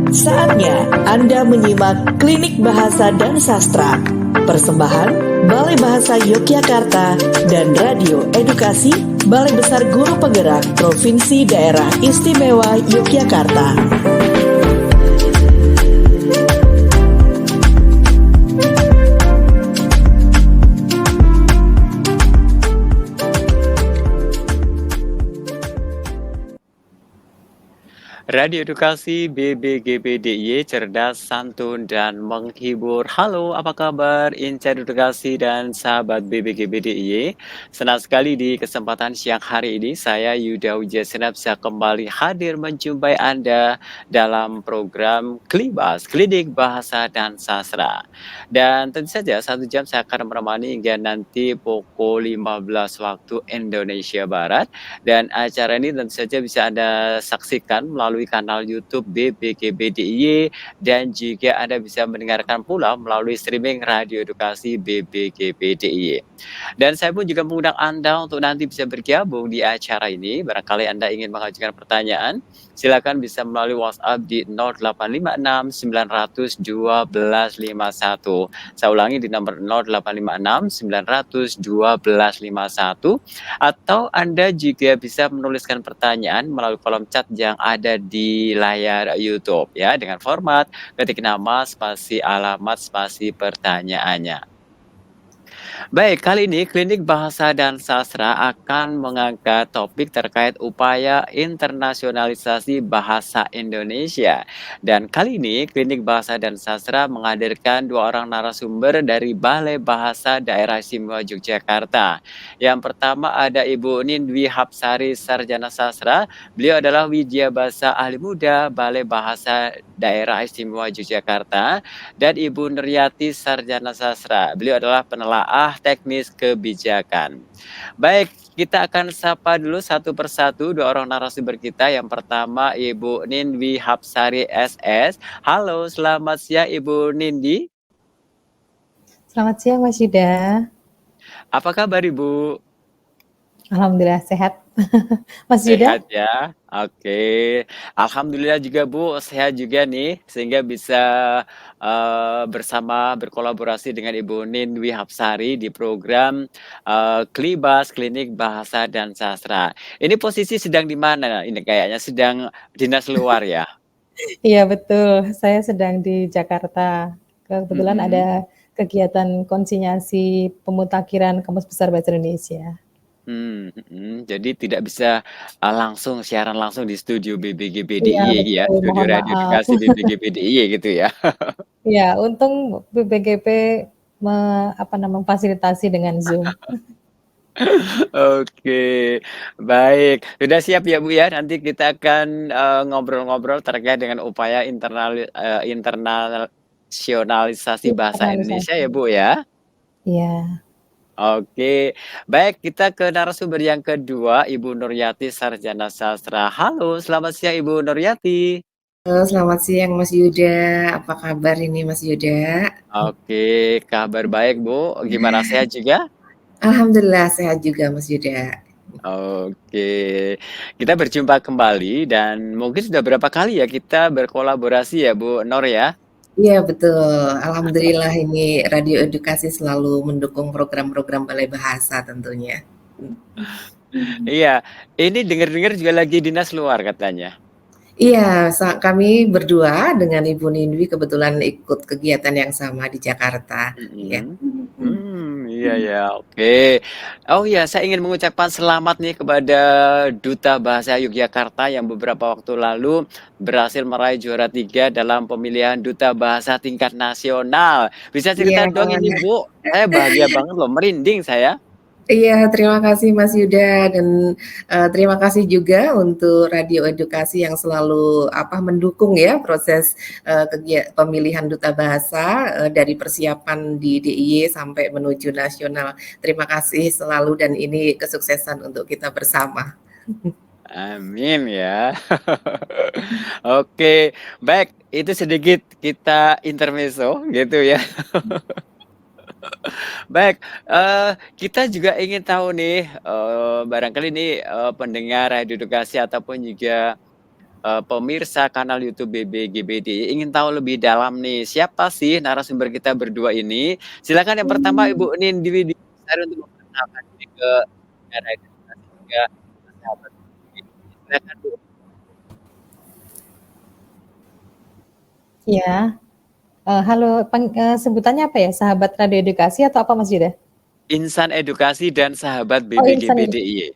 Saatnya Anda menyimak Klinik Bahasa dan Sastra, persembahan Balai Bahasa Yogyakarta dan Radio Edukasi Balai Besar Guru Penggerak Provinsi Daerah Istimewa Yogyakarta. Radio Edukasi BBGB-DIY, cerdas, santun, dan menghibur. Halo, apa kabar Incar Edukasi dan sahabat BBGB-DIY? Senang sekali di kesempatan siang hari ini, saya Yuda Wijasenap bisa kembali hadir menjumpai Anda dalam program Klibas, Klinik Bahasa dan Sastra. Dan tentu saja 1 jam saya akan menemani hingga nanti pukul 15 waktu Indonesia Barat. Dan acara ini tentu saja bisa Anda saksikan melalui kanal YouTube BBGB-DIY dan juga Anda bisa mendengarkan pula melalui streaming Radio Edukasi BBGB-DIY. Dan saya pun juga mengundang Anda untuk nanti bisa bergabung di acara ini. Barangkali Anda ingin mengajukan pertanyaan, silakan bisa melalui WhatsApp di 0856 900 1251. Saya ulangi di nomor 0856 900 1251. Atau Anda juga bisa menuliskan pertanyaan melalui kolom chat yang ada di layar YouTube ya, dengan format ketik nama, spasi alamat, spasi pertanyaannya. Baik, kali ini Klinik Bahasa dan Sastra akan mengangkat topik terkait upaya internasionalisasi bahasa Indonesia. Dan kali ini Klinik Bahasa dan Sastra menghadirkan 2 orang narasumber dari Balai Bahasa Daerah Istimewa Yogyakarta. Yang pertama ada Ibu Nindwi Hapsari, Sarjana Sastra. Beliau adalah Widya Basa Ahli Muda Balai Bahasa Daerah Istimewa Yogyakarta. Dan Ibu Nuryati, Sarjana Sastra. Beliau adalah penelaah teknis kebijakan. Baik, kita akan sapa dulu satu persatu 2 orang narasumber kita. Yang pertama Ibu Nindwi Hapsari SS. Halo, selamat siang Ibu Nindwi. Selamat siang Mas Yuda. Apa kabar Ibu? Alhamdulillah sehat. Mas Yuda? Sehat ya, oke. Alhamdulillah juga Bu, sehat juga nih, sehingga bisa bersama berkolaborasi dengan Ibu Nindwi Hapsari di program Klibas, Klinik Bahasa dan Sastra. Ini posisi sedang di mana? Ini kayaknya sedang dinas luar ya? Iya betul, saya sedang di Jakarta. Kebetulan ada kegiatan konsinyasi pemutakhiran Kamus Besar Bahasa Indonesia. Jadi tidak bisa langsung siaran langsung di studio Iya BBGB-DIY ya, betul, studio mohon Radio maaf. Edukasi BBGB-DIY gitu ya. Iya, untung BBGP memfasilitasi dengan Zoom. Oke, baik. Sudah siap ya Bu ya? Nanti kita akan ngobrol-ngobrol terkait dengan upaya internasionalisasi bahasa Indonesia ya Internalisasi. Bu ya? Iya. Oke, baik, kita ke narasumber yang kedua, Ibu Nuryati, Sarjana Sastra. Halo, selamat siang Ibu Nuryati. Halo, selamat siang Mas Yuda. Apa kabar ini Mas Yuda? Oke, kabar baik Bu. Gimana, sehat juga? Alhamdulillah sehat juga Mas Yuda. Oke, kita berjumpa kembali dan mungkin sudah berapa kali ya kita berkolaborasi ya Bu Nur ya? Iya betul, alhamdulillah ini Radio Edukasi selalu mendukung program-program Balai Bahasa tentunya. Iya, ini dengar-dengar juga lagi dinas luar katanya? Iya, kami berdua dengan Ibu Nindwi kebetulan ikut kegiatan yang sama di Jakarta, ya. Iya ya, oke. Oh ya, saya ingin mengucapkan selamat nih kepada Duta Bahasa Yogyakarta yang beberapa waktu lalu berhasil meraih juara 3 dalam pemilihan Duta Bahasa tingkat nasional. Bisa cerita Iya. dong ini Bu? Saya bahagia banget loh, merinding saya. Iya, terima kasih Mas Yuda dan terima kasih juga untuk Radio Edukasi yang selalu mendukung ya proses pemilihan duta bahasa dari persiapan di DIY sampai menuju nasional. Terima kasih selalu dan ini kesuksesan untuk kita bersama. Amin ya. Oke, baik, itu sedikit kita intermezzo gitu ya. Baik, kita juga ingin tahu nih, barangkali ini pendengar Radio Edukasi ataupun juga pemirsa kanal YouTube BBGBD ingin tahu lebih dalam nih, siapa sih narasumber kita berdua ini? Silakan yang pertama Ibu Nindwi Sari untuk memperkenalkan diri ke negara dan juga sahabat BBGBD. Silakan Bu. Ya, halo, sebutannya apa ya? Sahabat Radio Edukasi atau apa Mas Yuda? Insan Edukasi dan sahabat Oh, Insan Edukasi. BBGBDIY.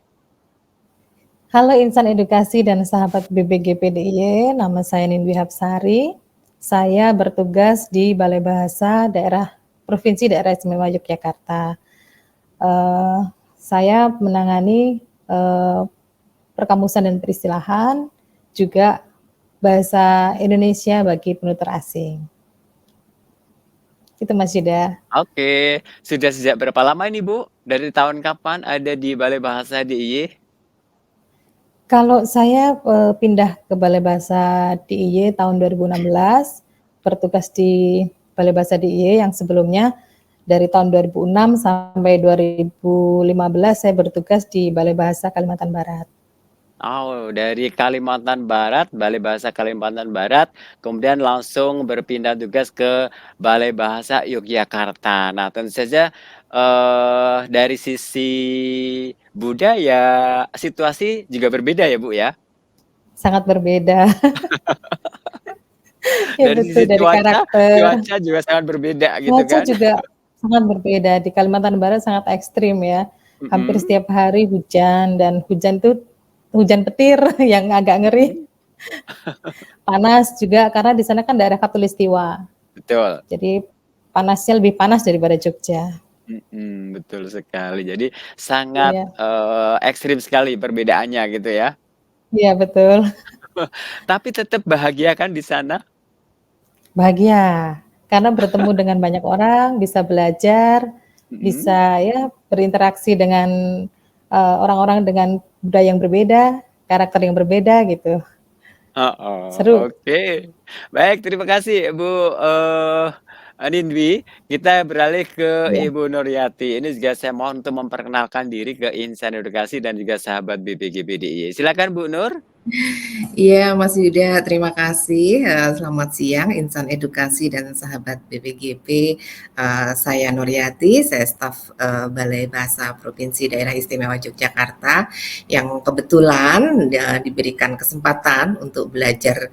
Halo Insan Edukasi dan sahabat BBGPDIY, nama saya Nindwi Hapsari. Saya bertugas di Balai Bahasa Provinsi Daerah Istimewa Yogyakarta. Saya menangani perkamusan dan peristilahan, juga bahasa Indonesia bagi penutur asing. Itu Mas Yuda. Oke, sudah sejak berapa lama ini Bu? Dari tahun kapan ada di Balai Bahasa DIY? Kalau saya pindah ke Balai Bahasa DIY tahun 2016, bertugas di Balai Bahasa DIY yang sebelumnya dari tahun 2006 sampai 2015 saya bertugas di Balai Bahasa Kalimantan Barat. Oh, dari Kalimantan Barat, Balai Bahasa Kalimantan Barat, kemudian langsung berpindah tugas ke Balai Bahasa Yogyakarta. Nah, tentu saja dari sisi budaya, situasi juga berbeda ya, Bu ya? Sangat berbeda. Ya Dari betul, sisi dari karakter. cuaca juga sangat berbeda gitu Cuaca kan? juga sangat berbeda. Di Kalimantan Barat sangat ekstrim ya. Hampir setiap hari hujan, dan hujan itu hujan petir yang agak ngeri. Panas juga karena di sana kan daerah Khatulistiwa. Betul. Jadi panasnya lebih panas daripada Jogja. Betul sekali. Jadi sangat ekstrim sekali perbedaannya gitu ya. Iya betul. Tapi tetap bahagia kan di sana? Bahagia karena bertemu dengan banyak orang, bisa belajar, bisa ya berinteraksi dengan orang-orang dengan budaya yang berbeda, karakter yang berbeda gitu. Seru. Oke. Baik, terima kasih Bu Nindwi. Kita beralih ke Ya. Ibu Nuryati. Ini juga saya mohon untuk memperkenalkan diri ke Insan Edukasi dan juga sahabat BBGBDIY. Silakan Bu Nur. Iya, Mas Yuda, terima kasih. Selamat siang, Insan Edukasi dan sahabat BBGP. Saya Nuryati, saya staf Balai Bahasa Provinsi Daerah Istimewa Yogyakarta yang kebetulan diberikan kesempatan untuk belajar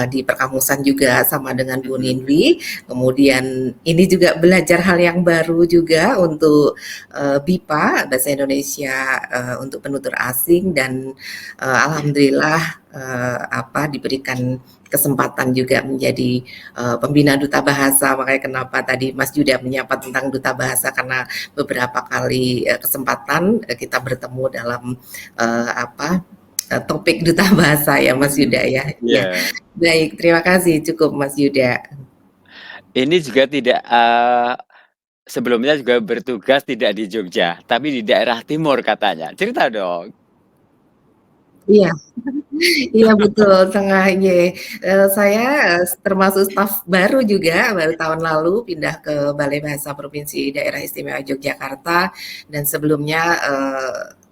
di perkamusan juga sama dengan Bu Nindwi. Kemudian ini juga belajar hal yang baru juga untuk BIPA, Bahasa Indonesia untuk penutur asing, dan alhamdulillah diberikan kesempatan juga menjadi pembina duta bahasa. Makanya kenapa tadi Mas Yuda menyapa tentang duta bahasa, karena beberapa kali kesempatan kita bertemu dalam topik duta bahasa ya Mas Yuda ya. Ya. Baik, terima kasih, cukup Mas Yuda. Ini juga tidak sebelumnya juga bertugas tidak di Jogja, tapi di daerah timur katanya. Cerita dong. Iya, iya betul, saya termasuk staf baru juga, baru tahun lalu pindah ke Balai Bahasa Provinsi Daerah Istimewa Yogyakarta, dan sebelumnya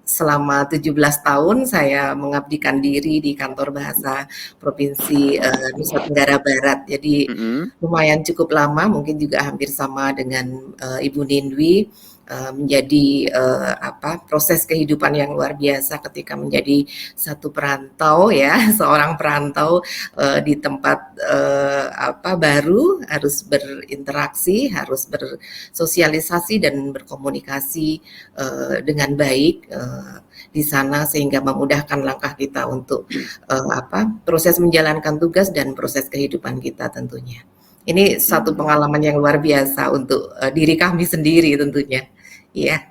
selama 17 tahun saya mengabdikan diri di kantor bahasa Provinsi Nusa Tenggara Barat. Jadi lumayan cukup lama, mungkin juga hampir sama dengan Ibu Nindwi. Menjadi proses kehidupan yang luar biasa ketika menjadi satu perantau ya, seorang perantau di tempat baru, harus berinteraksi, harus bersosialisasi dan berkomunikasi dengan baik di sana, sehingga memudahkan langkah kita untuk proses menjalankan tugas dan proses kehidupan kita tentunya. Ini satu pengalaman yang luar biasa untuk diri kami sendiri tentunya. Iya.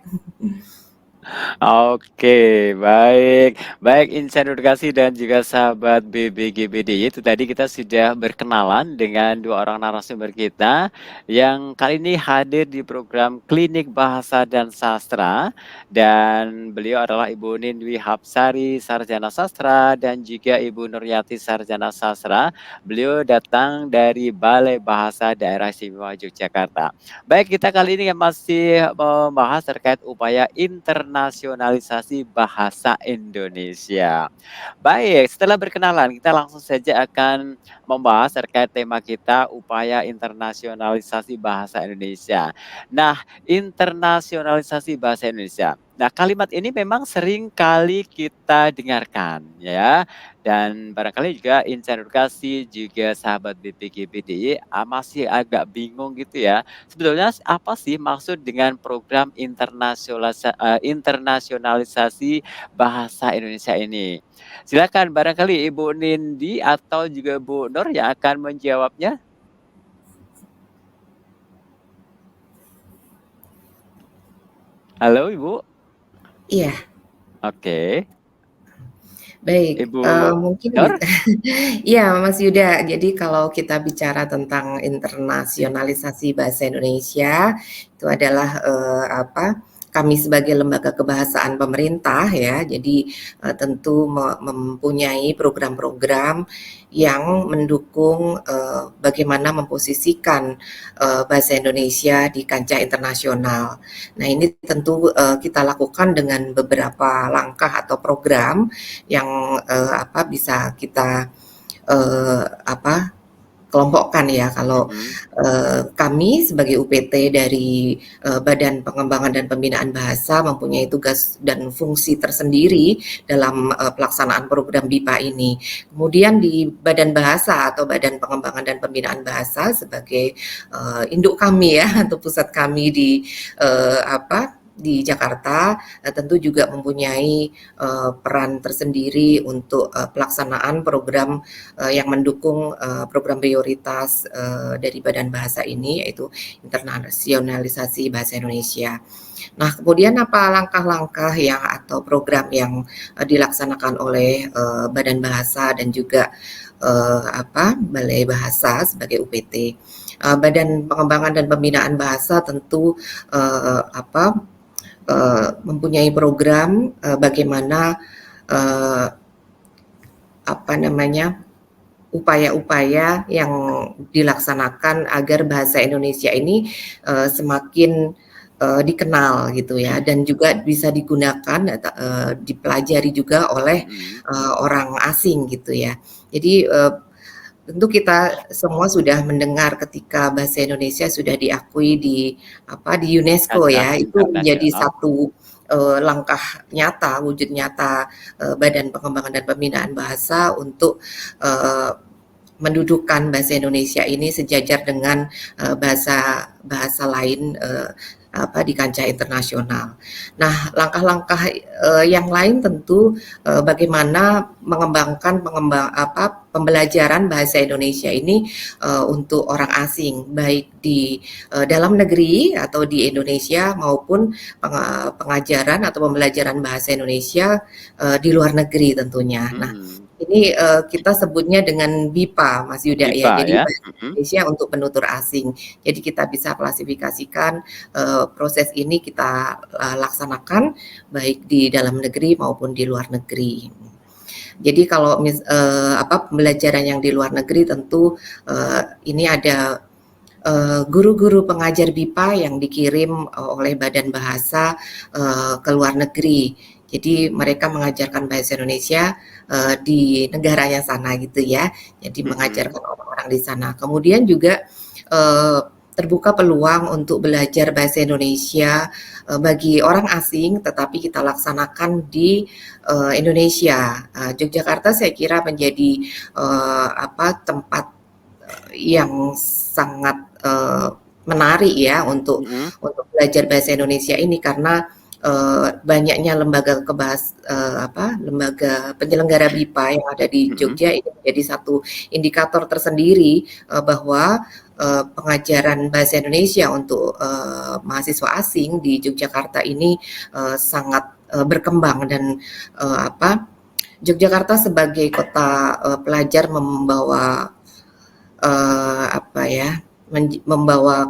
Oke, baik. Baik Insan Edukasi dan juga sahabat BBGBDIY, itu tadi kita sudah berkenalan dengan dua orang narasumber kita yang kali ini hadir di program Klinik Bahasa dan Sastra, dan beliau adalah Ibu Nindwi Hapsari, Sarjana Sastra, dan juga Ibu Nuryati, Sarjana Sastra. Beliau datang dari Balai Bahasa Daerah Istimewa Yogyakarta. Baik, kita kali ini masih membahas terkait upaya internasional internasionalisasi bahasa Indonesia. Baik, setelah berkenalan, kita langsung saja akan membahas terkait tema kita, upaya internasionalisasi bahasa Indonesia. Nah, internasionalisasi bahasa Indonesia. Nah, kalimat ini memang sering kali kita dengarkan, ya. Dan barangkali juga insan edukasi, juga sahabat BPGPDY masih agak bingung gitu ya. Sebetulnya apa sih maksud dengan program internasionalisasi bahasa Indonesia ini? Silakan barangkali Ibu Nindi atau juga Bu Nur yang akan menjawabnya. Halo Ibu. Iya. Oke. Baik, Ibu mungkin Nur? iya Mas Yuda, jadi kalau kita bicara tentang internasionalisasi bahasa Indonesia, itu adalah, kami sebagai lembaga kebahasaan pemerintah ya, jadi, tentu mempunyai program-program yang mendukung, bagaimana memposisikan, bahasa Indonesia di kancah internasional. Nah ini tentu, kita lakukan dengan beberapa langkah atau program yang bisa kita kelompokkan ya. Kalau kami sebagai UPT dari Badan Pengembangan dan Pembinaan Bahasa mempunyai tugas dan fungsi tersendiri dalam pelaksanaan program BIPA ini. Kemudian di Badan Bahasa atau Badan Pengembangan dan Pembinaan Bahasa sebagai induk kami ya atau pusat kami di Jakarta, tentu juga mempunyai peran tersendiri untuk pelaksanaan program yang mendukung program prioritas dari Badan Bahasa ini, yaitu internasionalisasi bahasa Indonesia. Nah, kemudian apa langkah-langkah yang atau program yang dilaksanakan oleh Badan Bahasa dan juga Balai Bahasa sebagai UPT. Badan Pengembangan dan Pembinaan Bahasa tentu mempunyai program bagaimana upaya-upaya yang dilaksanakan agar bahasa Indonesia ini semakin dikenal gitu ya, dan juga bisa digunakan dipelajari juga oleh orang asing gitu ya. Jadi tentu kita semua sudah mendengar ketika bahasa Indonesia sudah diakui di UNESCO ya, itu menjadi satu langkah nyata, wujud nyata Badan Pengembangan dan Pembinaan Bahasa untuk mendudukan bahasa Indonesia ini sejajar dengan bahasa lain di kancah internasional. Nah, langkah-langkah yang lain tentu bagaimana mengembangkan pembelajaran bahasa Indonesia ini untuk orang asing, baik di dalam negeri atau di Indonesia maupun pengajaran atau pembelajaran bahasa Indonesia di luar negeri tentunya. Nah, ini kita sebutnya dengan BIPA, Mas Yuda ya. Jadi bahasa Indonesia untuk penutur asing. Jadi kita bisa klasifikasikan proses ini kita laksanakan baik di dalam negeri maupun di luar negeri. Jadi kalau pembelajaran yang di luar negeri tentu ini ada guru-guru pengajar BIPA yang dikirim oleh Badan Bahasa ke luar negeri. Jadi mereka mengajarkan bahasa Indonesia di negaranya sana gitu ya. Jadi mengajarkan orang-orang di sana. Kemudian juga terbuka peluang untuk belajar bahasa Indonesia bagi orang asing, tetapi kita laksanakan di Indonesia. Yogyakarta saya kira menjadi tempat yang sangat menarik ya untuk belajar bahasa Indonesia ini, karena banyaknya lembaga lembaga penyelenggara BIPA yang ada di Jogja ini menjadi satu indikator tersendiri bahwa pengajaran bahasa Indonesia untuk mahasiswa asing di Yogyakarta ini sangat berkembang, dan Yogyakarta sebagai kota pelajar membawa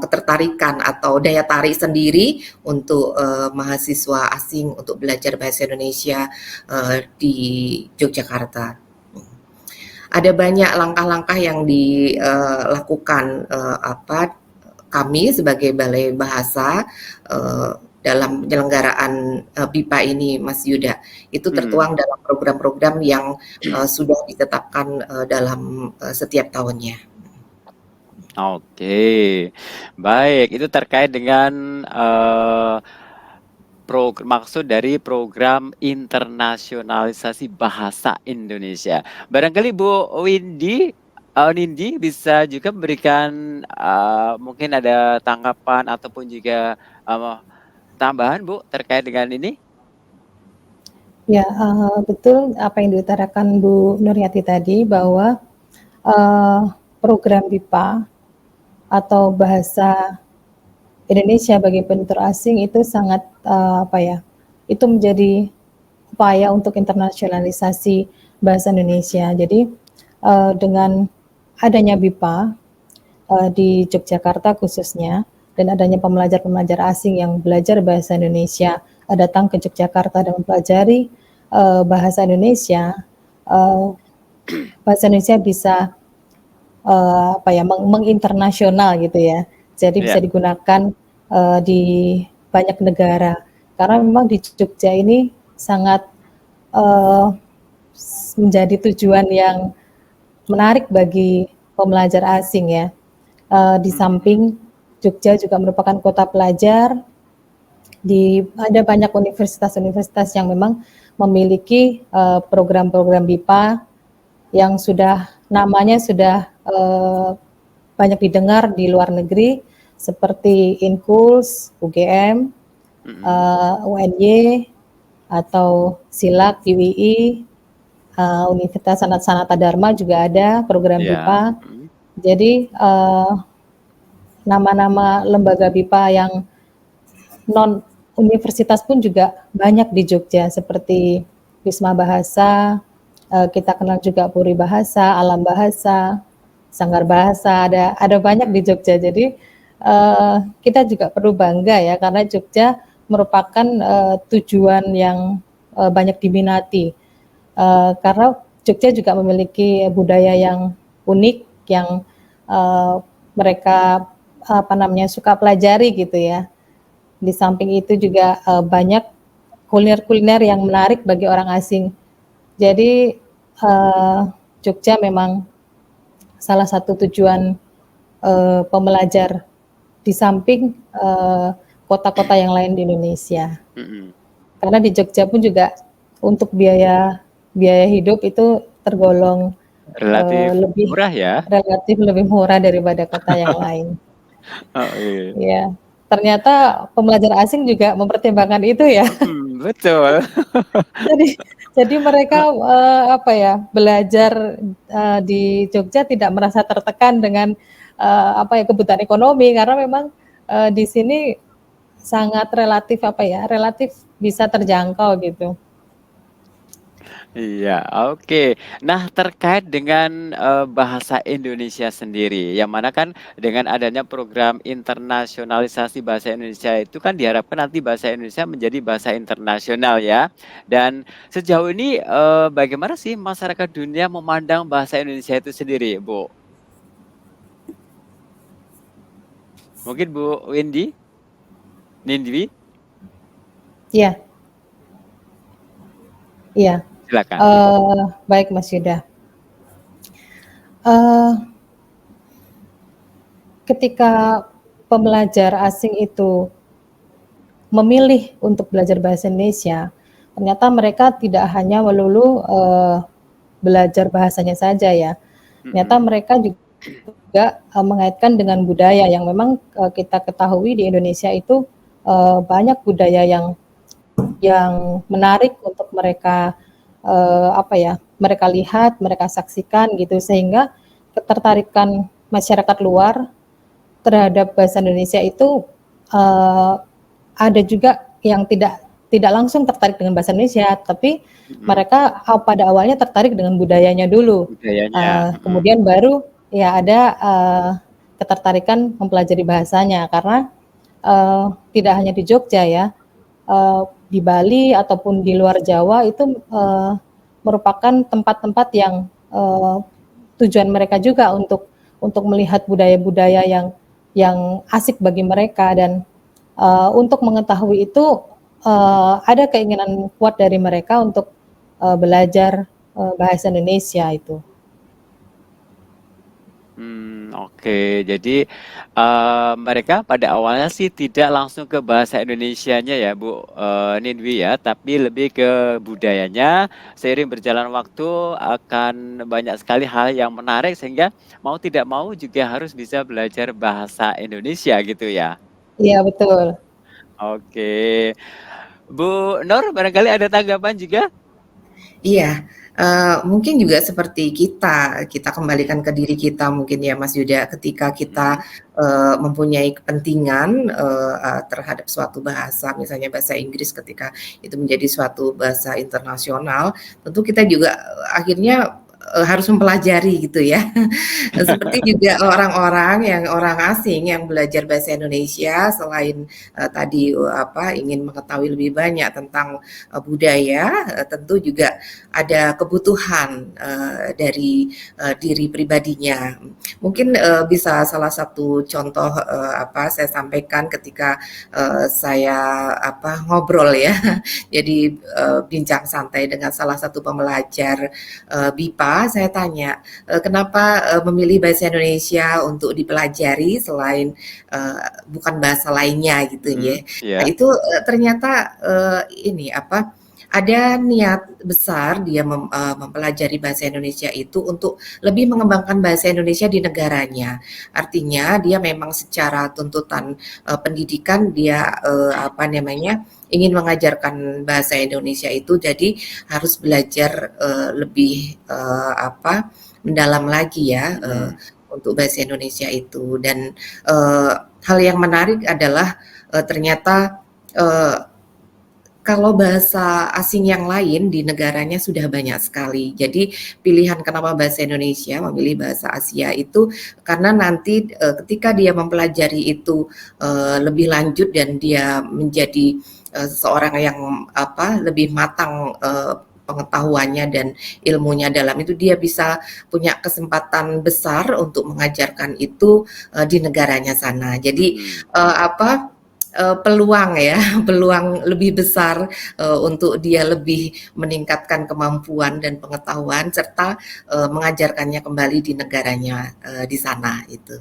ketertarikan atau daya tarik sendiri untuk mahasiswa asing untuk belajar bahasa Indonesia di Yogyakarta. Ada banyak langkah-langkah yang dilakukan kami sebagai Balai Bahasa dalam penyelenggaraan BIPA ini, Mas Yuda. Itu Hmm. tertuang dalam program-program yang sudah ditetapkan dalam setiap tahunnya. Oke, baik. Itu terkait dengan maksud dari program internasionalisasi bahasa Indonesia. Barangkali Bu Nindi bisa juga memberikan mungkin ada tanggapan ataupun juga tambahan Bu terkait dengan ini. Ya, betul apa yang diutarakan Bu Nuryati tadi bahwa program BIPA atau bahasa Indonesia bagi penutur asing itu sangat itu menjadi upaya untuk internasionalisasi bahasa Indonesia. Jadi dengan adanya BIPA di Yogyakarta khususnya dan adanya pembelajar-pembelajar asing yang belajar bahasa Indonesia datang ke Yogyakarta dan mempelajari bahasa Indonesia, bahasa Indonesia bisa menginternasional gitu ya. Jadi bisa digunakan di banyak negara. Karena memang di Jogja ini sangat menjadi tujuan yang menarik bagi pembelajar asing ya. Di samping Jogja juga merupakan kota pelajar, ada banyak universitas-universitas yang memang memiliki program-program BIPA yang namanya sudah banyak didengar di luar negeri seperti INKULS, UGM, UNY, atau SILAK, UII, Universitas Sanata Dharma juga ada program BIPA. Jadi nama-nama lembaga BIPA yang non universitas pun juga banyak di Jogja seperti Wisma Bahasa, kita kenal juga Puri Bahasa, Alam Bahasa, Sanggar Bahasa, ada banyak di Jogja. Jadi kita juga perlu bangga ya karena Jogja merupakan tujuan yang banyak diminati. Karena Jogja juga memiliki budaya yang unik yang mereka suka pelajari gitu ya. Di samping itu juga banyak kuliner-kuliner yang menarik bagi orang asing. Jadi Jogja memang salah satu tujuan pembelajar di samping kota-kota yang lain di Indonesia. Karena di Jogja pun juga untuk biaya hidup itu tergolong relatif murah ya. Relatif lebih murah daripada kota yang lain. Oh, iya. Ya. Ternyata pembelajar asing juga mempertimbangkan itu ya. Betul. Jadi mereka belajar di Jogja tidak merasa tertekan dengan kebutuhan ekonomi karena memang di sini sangat relatif bisa terjangkau gitu. Iya, oke. Nah, terkait dengan bahasa Indonesia sendiri, yang mana kan dengan adanya program internasionalisasi bahasa Indonesia itu kan diharapkan nanti bahasa Indonesia menjadi bahasa internasional ya. Dan sejauh ini bagaimana sih masyarakat dunia memandang bahasa Indonesia itu sendiri, Bu? Mungkin Bu Nindwi? Iya. Iya. Silakan. Baik Mas Yuda. Ketika pembelajar asing itu memilih untuk belajar bahasa Indonesia, ternyata mereka tidak hanya melulu belajar bahasanya saja ya. Ternyata mereka juga mengaitkan dengan budaya yang memang kita ketahui di Indonesia itu banyak budaya yang menarik untuk mereka mereka lihat, mereka saksikan gitu sehingga ketertarikan masyarakat luar terhadap bahasa Indonesia itu ada juga yang tidak langsung tertarik dengan bahasa Indonesia, tapi mereka pada awalnya tertarik dengan budayanya dulu. Kemudian baru ya ada ketertarikan mempelajari bahasanya karena tidak hanya di Jogja ya. Di Bali ataupun di luar Jawa itu merupakan tempat-tempat yang tujuan mereka juga untuk melihat budaya-budaya yang asik bagi mereka dan untuk mengetahui itu ada keinginan kuat dari mereka untuk belajar bahasa Indonesia itu. Oke. Jadi, mereka pada awalnya sih tidak langsung ke bahasa Indonesianya ya, Bu, Nindwi ya, tapi lebih ke budayanya. Seiring berjalan waktu akan banyak sekali hal yang menarik sehingga mau tidak mau juga harus bisa belajar bahasa Indonesia gitu ya? Iya betul. Oke. Bu Nur, barangkali ada tanggapan juga? Iya, mungkin juga seperti kita kembalikan ke diri kita mungkin ya Mas Yuda, ketika kita, Mhm. mempunyai kepentingan, terhadap suatu bahasa, misalnya bahasa Inggris ketika itu menjadi suatu bahasa internasional, tentu kita juga, akhirnya, harus mempelajari gitu ya. Seperti juga orang asing yang belajar bahasa Indonesia selain, tadi, ingin mengetahui lebih banyak tentang, budaya, tentu juga ada kebutuhan, dari, diri pribadinya. Mungkin, bisa salah satu contoh, saya sampaikan ketika, saya, ngobrol ya, jadi, bincang santai dengan salah satu pembelajar, BIPA, saya tanya, kenapa, memilih bahasa Indonesia untuk dipelajari selain, bukan bahasa lainnya gitu ya. Nah Iya. itu, ternyata, ada niat besar dia mempelajari bahasa Indonesia itu untuk lebih mengembangkan bahasa Indonesia di negaranya. Artinya dia memang secara tuntutan, pendidikan dia, ingin mengajarkan bahasa Indonesia itu, jadi harus belajar, lebih, mendalam lagi ya, Mhm. untuk bahasa Indonesia itu. Dan, hal yang menarik adalah, ternyata, eee kalau bahasa asing yang lain di negaranya sudah banyak sekali. Jadi pilihan kenapa bahasa Indonesia, memilih bahasa Asia itu karena nanti, ketika dia mempelajari itu, lebih lanjut dan dia menjadi, seseorang yang lebih matang, pengetahuannya dan ilmunya dalam itu, dia bisa punya kesempatan besar untuk mengajarkan itu, di negaranya sana. Jadi, Mhm. peluang ya, peluang lebih besar, untuk dia lebih meningkatkan kemampuan dan pengetahuan serta, mengajarkannya kembali di negaranya, di sana itu.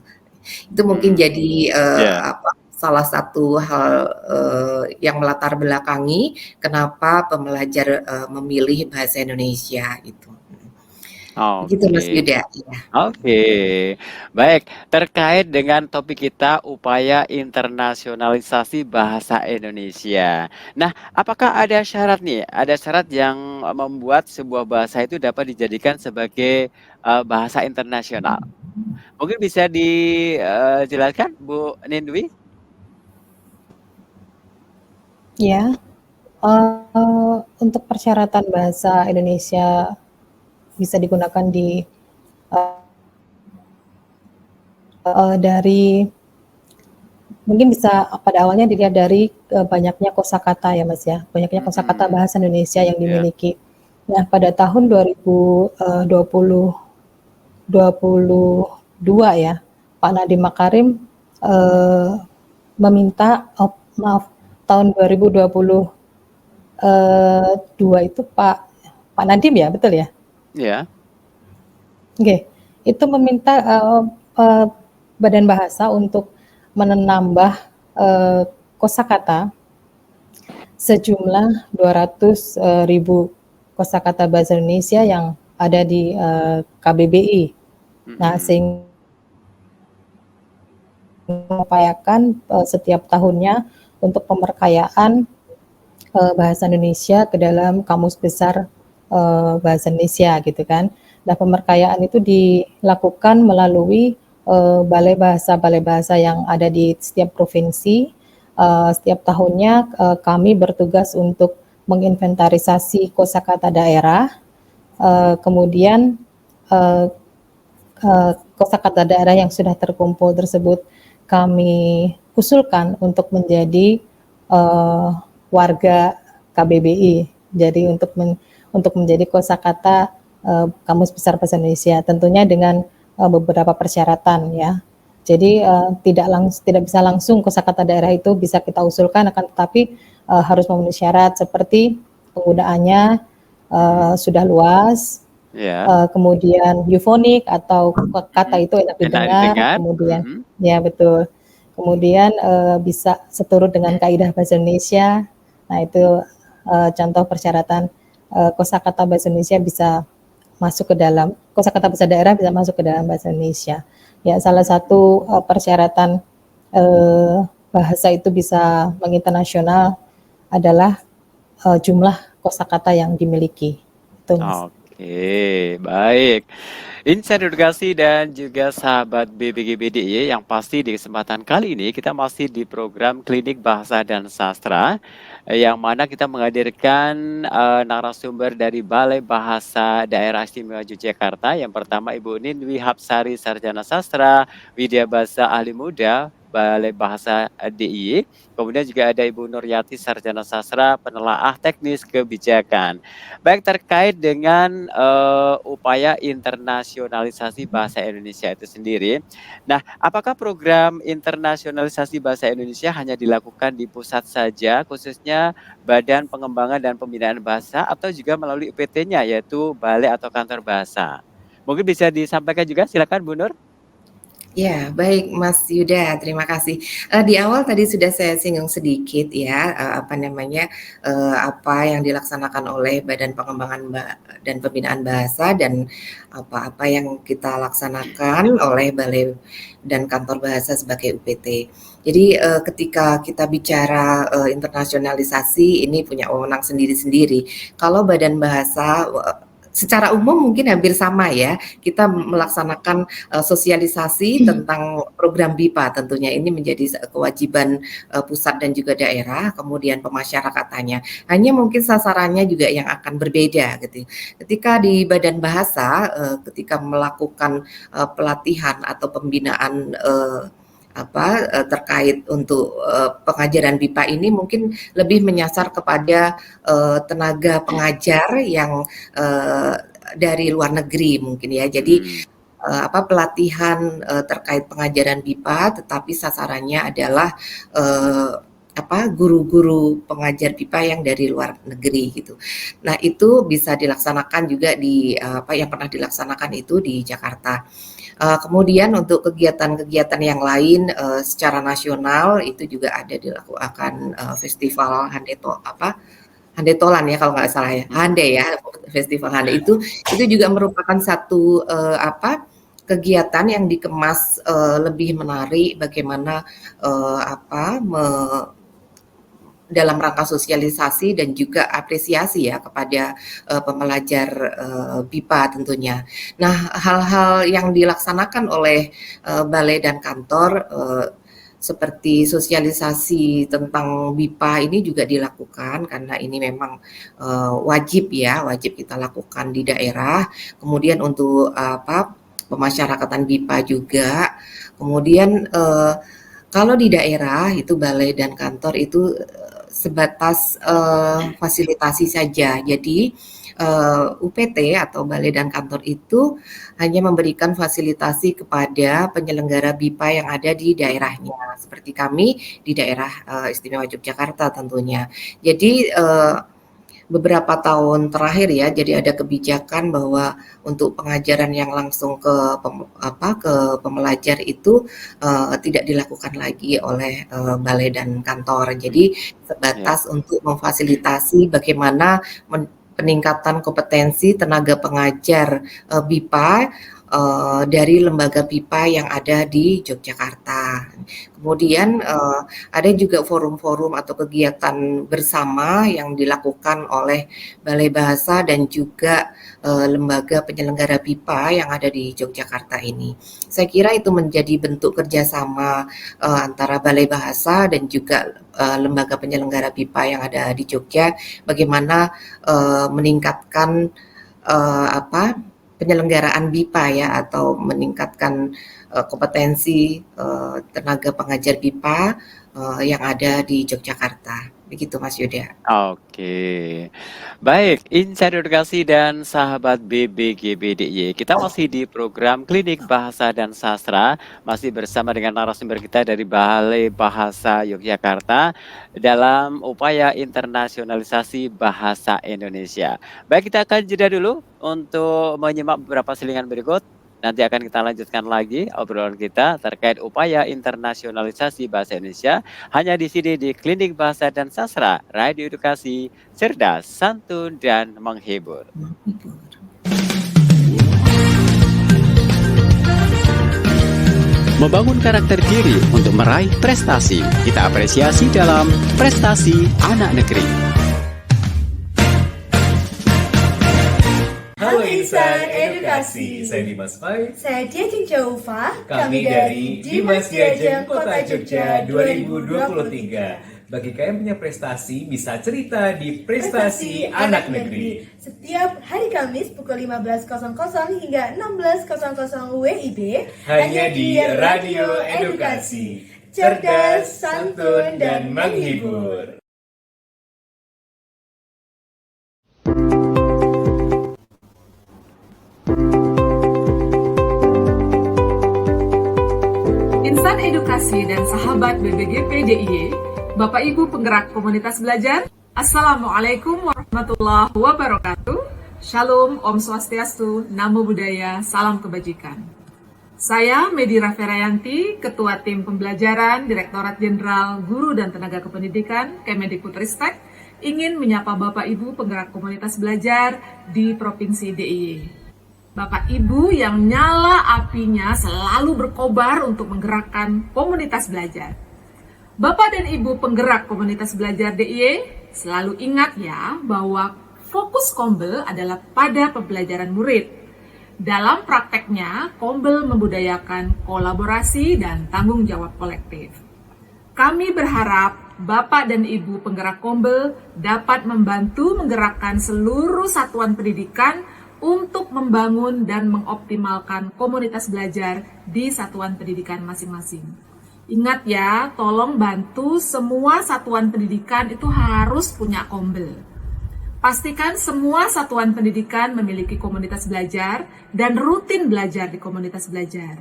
Itu mungkin Mmm. jadi, Iya. salah satu hal, yang melatar belakangi kenapa pembelajar, memilih bahasa Indonesia gitu. Begitu Mas Oke. Yuda, iya. Oke, baik. Terkait dengan topik kita, upaya internasionalisasi bahasa Indonesia. Nah, apakah ada syarat nih? Ada syarat yang membuat sebuah bahasa itu dapat dijadikan sebagai bahasa internasional? Mungkin bisa dijelaskan, Bu Nindwi? Ya, untuk persyaratan bahasa Indonesia bisa digunakan di dari mungkin bisa pada awalnya dilihat dari banyaknya kosakata ya Mas ya, banyaknya kosakata Mhm. bahasa Indonesia yang Iya. dimiliki. Nah pada tahun 2022 ya, Pak Nadiem Makarim meminta, tahun 2022 itu Pak Nadiem ya, betul ya? Iya. Oke, itu meminta, eee, Badan Bahasa untuk menambah, kosakata sejumlah 200.000 kosakata bahasa Indonesia yang ada di, KBBI. Nah, Mhm. sehingga mengupayakan, setiap tahunnya untuk pemberkayaan, bahasa Indonesia ke dalam Kamus Besar, Bahasa Indonesia gitu kan. Nah, pemberkayaan itu dilakukan melalui, balai bahasa yang ada di setiap provinsi. Setiap tahunnya, kami bertugas untuk menginventarisasi kosakata daerah, kemudian, eee kosakata daerah yang sudah terkumpul tersebut kami usulkan untuk menjadi, warga KBBI. Jadi untuk menjadi kosakata, Kamus Besar Bahasa Indonesia, tentunya dengan, beberapa persyaratan ya. Jadi tidak bisa langsung kosakata daerah itu bisa kita usulkan, akan tetapi harus memenuhi syarat seperti penggunaannya sudah luas, Ya, kemudian eufonik atau kata mhm, itu enak enak didengar, didengar, kemudian mhm, ya betul, kemudian bisa seturut dengan kaidah bahasa Indonesia. Nah itu contoh persyaratan kosakata bahasa Indonesia bisa masuk ke dalam kosakata bahasa daerah bisa masuk ke dalam bahasa Indonesia. Ya salah satu persyaratan bahasa itu bisa menginternasional adalah jumlah kosakata yang dimiliki. Itu Mas. oke, baik. Insan Edukasi dan juga sahabat BBGBDIY yang pasti di kesempatan kali ini kita masih di program Klinik Bahasa dan Sastra yang mana kita menghadirkan narasumber dari Balai Bahasa Daerah Istimewa Yogyakarta. Yang pertama Ibu Ninwi Hapsari Sarjana Sastra, Widya Bahasa Ahli Muda, Balai Bahasa DIY. Kemudian juga ada Ibu Nuryati Sarjana Sastra, Penelaah Teknis Kebijakan. Baik, terkait dengan upaya internasionalisasi bahasa Indonesia itu sendiri. Nah, apakah program internasionalisasi bahasa Indonesia hanya dilakukan di pusat saja, khususnya Badan Pengembangan dan Pembinaan Bahasa, atau juga melalui UPT-nya, yaitu Balai atau Kantor Bahasa? Mungkin bisa disampaikan juga, silakan Bu Nur. Ya, baik Mas Yuda, terima kasih. Di awal tadi sudah saya singgung sedikit ya, apa yang dilaksanakan oleh Badan Pengembangan dan Pembinaan Bahasa dan apa-apa yang kita laksanakan oleh Balai dan Kantor Bahasa sebagai UPT. Jadi ketika kita bicara internasionalisasi ini punya wewenang sendiri-sendiri. Kalau Badan Bahasa secara umum mungkin hampir sama ya, kita melaksanakan sosialisasi tentang program BIPA tentunya ini menjadi kewajiban pusat dan juga daerah, kemudian pemasyarakatannya. Hanya mungkin sasarannya juga yang akan berbeda gitu. Ketika di Badan Bahasa, ketika melakukan pelatihan atau pembinaan terkait untuk pengajaran BIPA ini mungkin lebih menyasar kepada tenaga pengajar yang dari luar negeri mungkin ya. Jadi pelatihan terkait pengajaran BIPA, tetapi sasarannya adalah guru-guru pengajar BIPA yang dari luar negeri gitu. Nah itu bisa dilaksanakan juga di yang pernah dilaksanakan itu di Jakarta. Kemudian untuk kegiatan-kegiatan yang lain secara nasional itu juga ada dilakukan festival Handetolan ya kalau nggak salah ya, Hande ya, festival Hande itu juga merupakan satu kegiatan yang dikemas lebih menarik bagaimana dalam rangka sosialisasi dan juga apresiasi ya kepada pembelajar BIPA tentunya. Nah, hal-hal yang dilaksanakan oleh balai dan kantor seperti sosialisasi tentang BIPA ini juga dilakukan karena ini memang wajib kita lakukan di daerah. Kemudian untuk pemasyarakatan BIPA juga. Kemudian kalau di daerah itu balai dan kantor itu sebatas fasilitasi saja. Jadi UPT atau balai dan kantor itu hanya memberikan fasilitasi kepada penyelenggara BIPA yang ada di daerahnya. Seperti kami di daerah Istimewa Yogyakarta tentunya. Jadi beberapa tahun terakhir ya, jadi ada kebijakan bahwa untuk pengajaran yang langsung ke pembelajar itu tidak dilakukan lagi oleh balai dan kantor. Jadi sebatas untuk memfasilitasi bagaimana peningkatan kompetensi tenaga pengajar BIPA dari lembaga BIPA yang ada di Yogyakarta. Kemudian ada juga forum-forum atau kegiatan bersama yang dilakukan oleh Balai Bahasa dan juga lembaga penyelenggara BIPA yang ada di Yogyakarta ini. Saya kira itu menjadi bentuk kerjasama antara Balai Bahasa dan juga lembaga penyelenggara BIPA yang ada di Jogja, bagaimana meningkatkan penyelenggaraan BIPA ya atau meningkatkan kompetensi tenaga pengajar BIPA yang ada di Yogyakarta. Begitu Mas Yuda. Oke. Baik, Insight Edukasi dan sahabat BBGBDY. Kita masih di program Klinik Bahasa dan Sastra, masih bersama dengan narasumber kita dari Balai Bahasa Yogyakarta dalam upaya internasionalisasi bahasa Indonesia. Baik, kita akan jeda dulu untuk menyimak beberapa selingan berikut. Nanti akan kita lanjutkan lagi obrolan kita terkait upaya internasionalisasi bahasa Indonesia hanya di sini di Klinik Bahasa dan Sastra, Radio Edukasi, cerdas, santun, dan menghibur. Membangun karakter diri untuk meraih prestasi. Kita apresiasi dalam Prestasi Anak Negeri. Halo Insan Edukasi, saya Dimas Pai. Saya Diajeng Jaufa. Kami dari Dimas Diajeng Kota Jogja 2023. Bagi kalian punya prestasi, bisa cerita di Prestasi Anak Negeri. Setiap hari Kamis pukul 15.00 hingga 16.00 WIB Hanya di Radio Edukasi. Cerdas, santun, dan menghibur. Insan Edukasi dan sahabat BBGP DIY, Bapak Ibu penggerak komunitas belajar, Assalamualaikum warahmatullahi wabarakatuh. Shalom, Om Swastiastu, Namo Buddhaya, Salam Kebajikan. Saya Medira Ferayanti, Ketua Tim Pembelajaran Direktorat Jenderal Guru dan Tenaga Kependidikan Kemendikbudristek, ingin menyapa Bapak Ibu penggerak komunitas belajar di Provinsi DIY. Bapak Ibu yang nyala apinya selalu berkobar untuk menggerakkan komunitas belajar. Bapak dan Ibu penggerak komunitas belajar DIY, selalu ingat ya bahwa fokus Kombel adalah pada pembelajaran murid. Dalam prakteknya, Kombel membudayakan kolaborasi dan tanggung jawab kolektif. Kami berharap Bapak dan Ibu penggerak Kombel dapat membantu menggerakkan seluruh satuan pendidikan untuk membangun dan mengoptimalkan komunitas belajar di satuan pendidikan masing-masing. Ingat ya, tolong bantu semua satuan pendidikan itu harus punya Kombel. Pastikan semua satuan pendidikan memiliki komunitas belajar dan rutin belajar di komunitas belajar.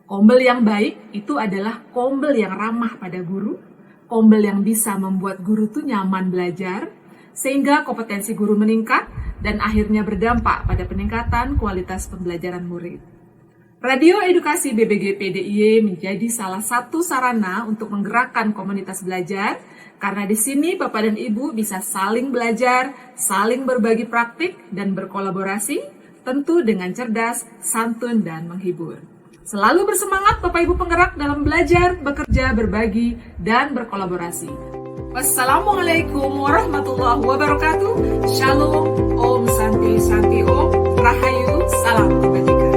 Kombel yang baik itu adalah Kombel yang ramah pada guru, Kombel yang bisa membuat guru tuh nyaman belajar, sehingga kompetensi guru meningkat dan akhirnya berdampak pada peningkatan kualitas pembelajaran murid. Radio Edukasi BBGP DIY menjadi salah satu sarana untuk menggerakkan komunitas belajar, karena di sini Bapak dan Ibu bisa saling belajar, saling berbagi praktik, dan berkolaborasi, tentu dengan cerdas, santun, dan menghibur. Selalu bersemangat Bapak Ibu penggerak dalam belajar, bekerja, berbagi, dan berkolaborasi. Wassalamualaikum warahmatullahi wabarakatuh. Shalom, Om Santi Santi Om, Rahayu, Salam Kebajikan.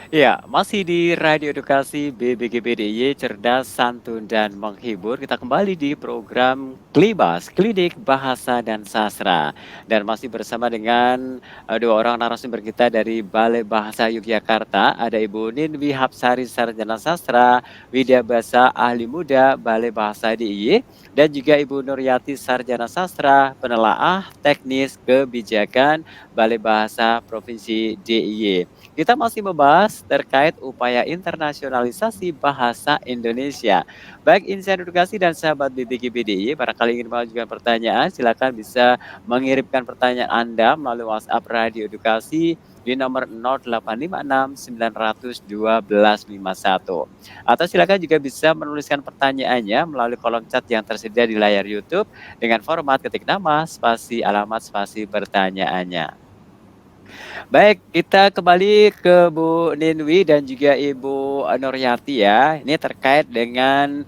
Ya, masih di Radio Edukasi BBGP DIY, cerdas, santun, dan menghibur. Kita kembali di program Klibas, Klinik Bahasa dan Sastra. Dan masih bersama dengan dua orang narasumber kita dari Balai Bahasa Yogyakarta. Ada Ibu Ninwi Hapsari, Sarjana Sastra, Widya Basa, Ahli Muda, Balai Bahasa DIY. Dan juga Ibu Nuryati, Sarjana Sastra, Penelaah Teknis Kebijakan, Balai Bahasa Provinsi DIY. Kita masih membahas terkait upaya internasionalisasi bahasa Indonesia. Baik Insan Edukasi dan sahabat BBGP DIY, barangkali ingin mengajukan pertanyaan, silakan bisa mengirimkan pertanyaan Anda melalui WhatsApp Radio Edukasi di nomor 0856 900 1251. Atau silakan juga bisa menuliskan pertanyaannya melalui kolom chat yang tersedia di layar YouTube dengan format ketik nama, spasi, alamat, spasi pertanyaannya. Baik, kita kembali ke Bu Ninwi dan juga Ibu Nuryati ya. Ini terkait dengan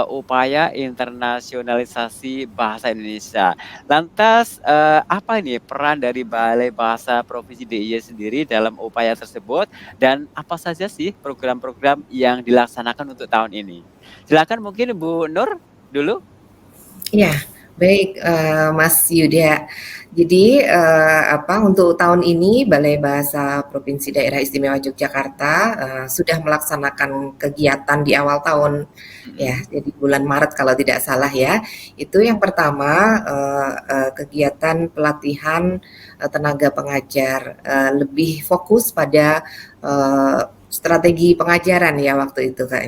upaya internasionalisasi bahasa Indonesia. Lantas, apa ini peran dari Balai Bahasa Provinsi DIY sendiri dalam upaya tersebut? Dan apa saja sih program-program yang dilaksanakan untuk tahun ini? Silakan mungkin Bu Nur dulu. Ya, Baik, Mas Yuda. Jadi, untuk tahun ini Balai Bahasa Provinsi Daerah Istimewa Yogyakarta, sudah melaksanakan kegiatan di awal tahun, ya, jadi bulan Maret kalau tidak salah ya. Itu yang pertama, kegiatan pelatihan, tenaga pengajar, lebih fokus pada, strategi pengajaran ya waktu itu, Kak,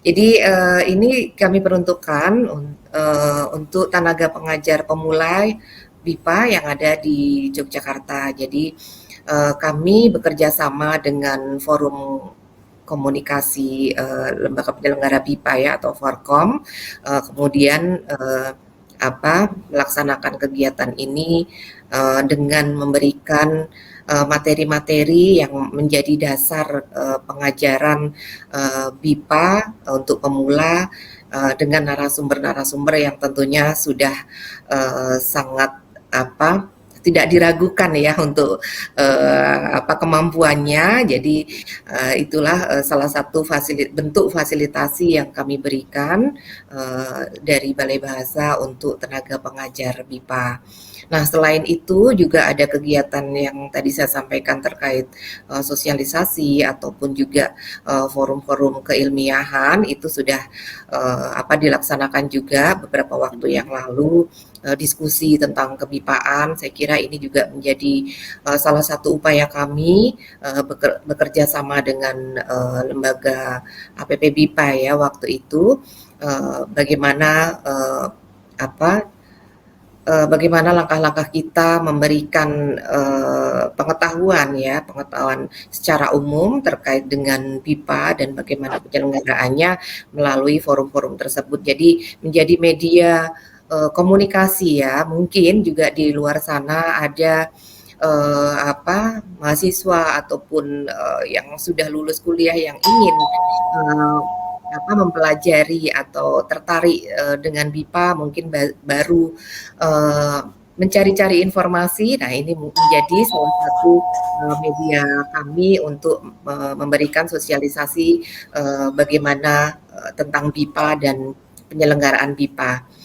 Jadi, ini kami peruntukkan untuk tenaga pengajar pemula BIPA yang ada di Yogyakarta. Jadi kami bekerja sama dengan forum komunikasi lembaga penyelenggara BIPA ya atau Forkom, kemudian melaksanakan kegiatan ini dengan memberikan materi-materi yang menjadi dasar pengajaran BIPA untuk pemula dengan narasumber-narasumber yang tentunya sudah sangat tidak diragukan ya untuk kemampuannya. Jadi itulah salah satu bentuk fasilitasi yang kami berikan dari Balai Bahasa untuk tenaga pengajar BIPA. Nah, selain itu juga ada kegiatan yang tadi saya sampaikan terkait sosialisasi ataupun juga forum-forum keilmiahan itu sudah dilaksanakan juga beberapa waktu yang lalu. Diskusi tentang kebipaan, saya kira ini juga menjadi salah satu upaya kami bekerja sama dengan lembaga APP BIPA ya waktu itu, bagaimana langkah-langkah kita memberikan pengetahuan secara umum terkait dengan BIPA dan bagaimana penyelenggaraannya melalui forum-forum tersebut. Jadi menjadi media komunikasi ya, mungkin juga di luar sana ada mahasiswa ataupun yang sudah lulus kuliah yang ingin mempelajari atau tertarik dengan BIPA, mungkin baru mencari-cari informasi. Nah, ini menjadi salah satu media kami untuk memberikan sosialisasi bagaimana tentang BIPA dan penyelenggaraan BIPA.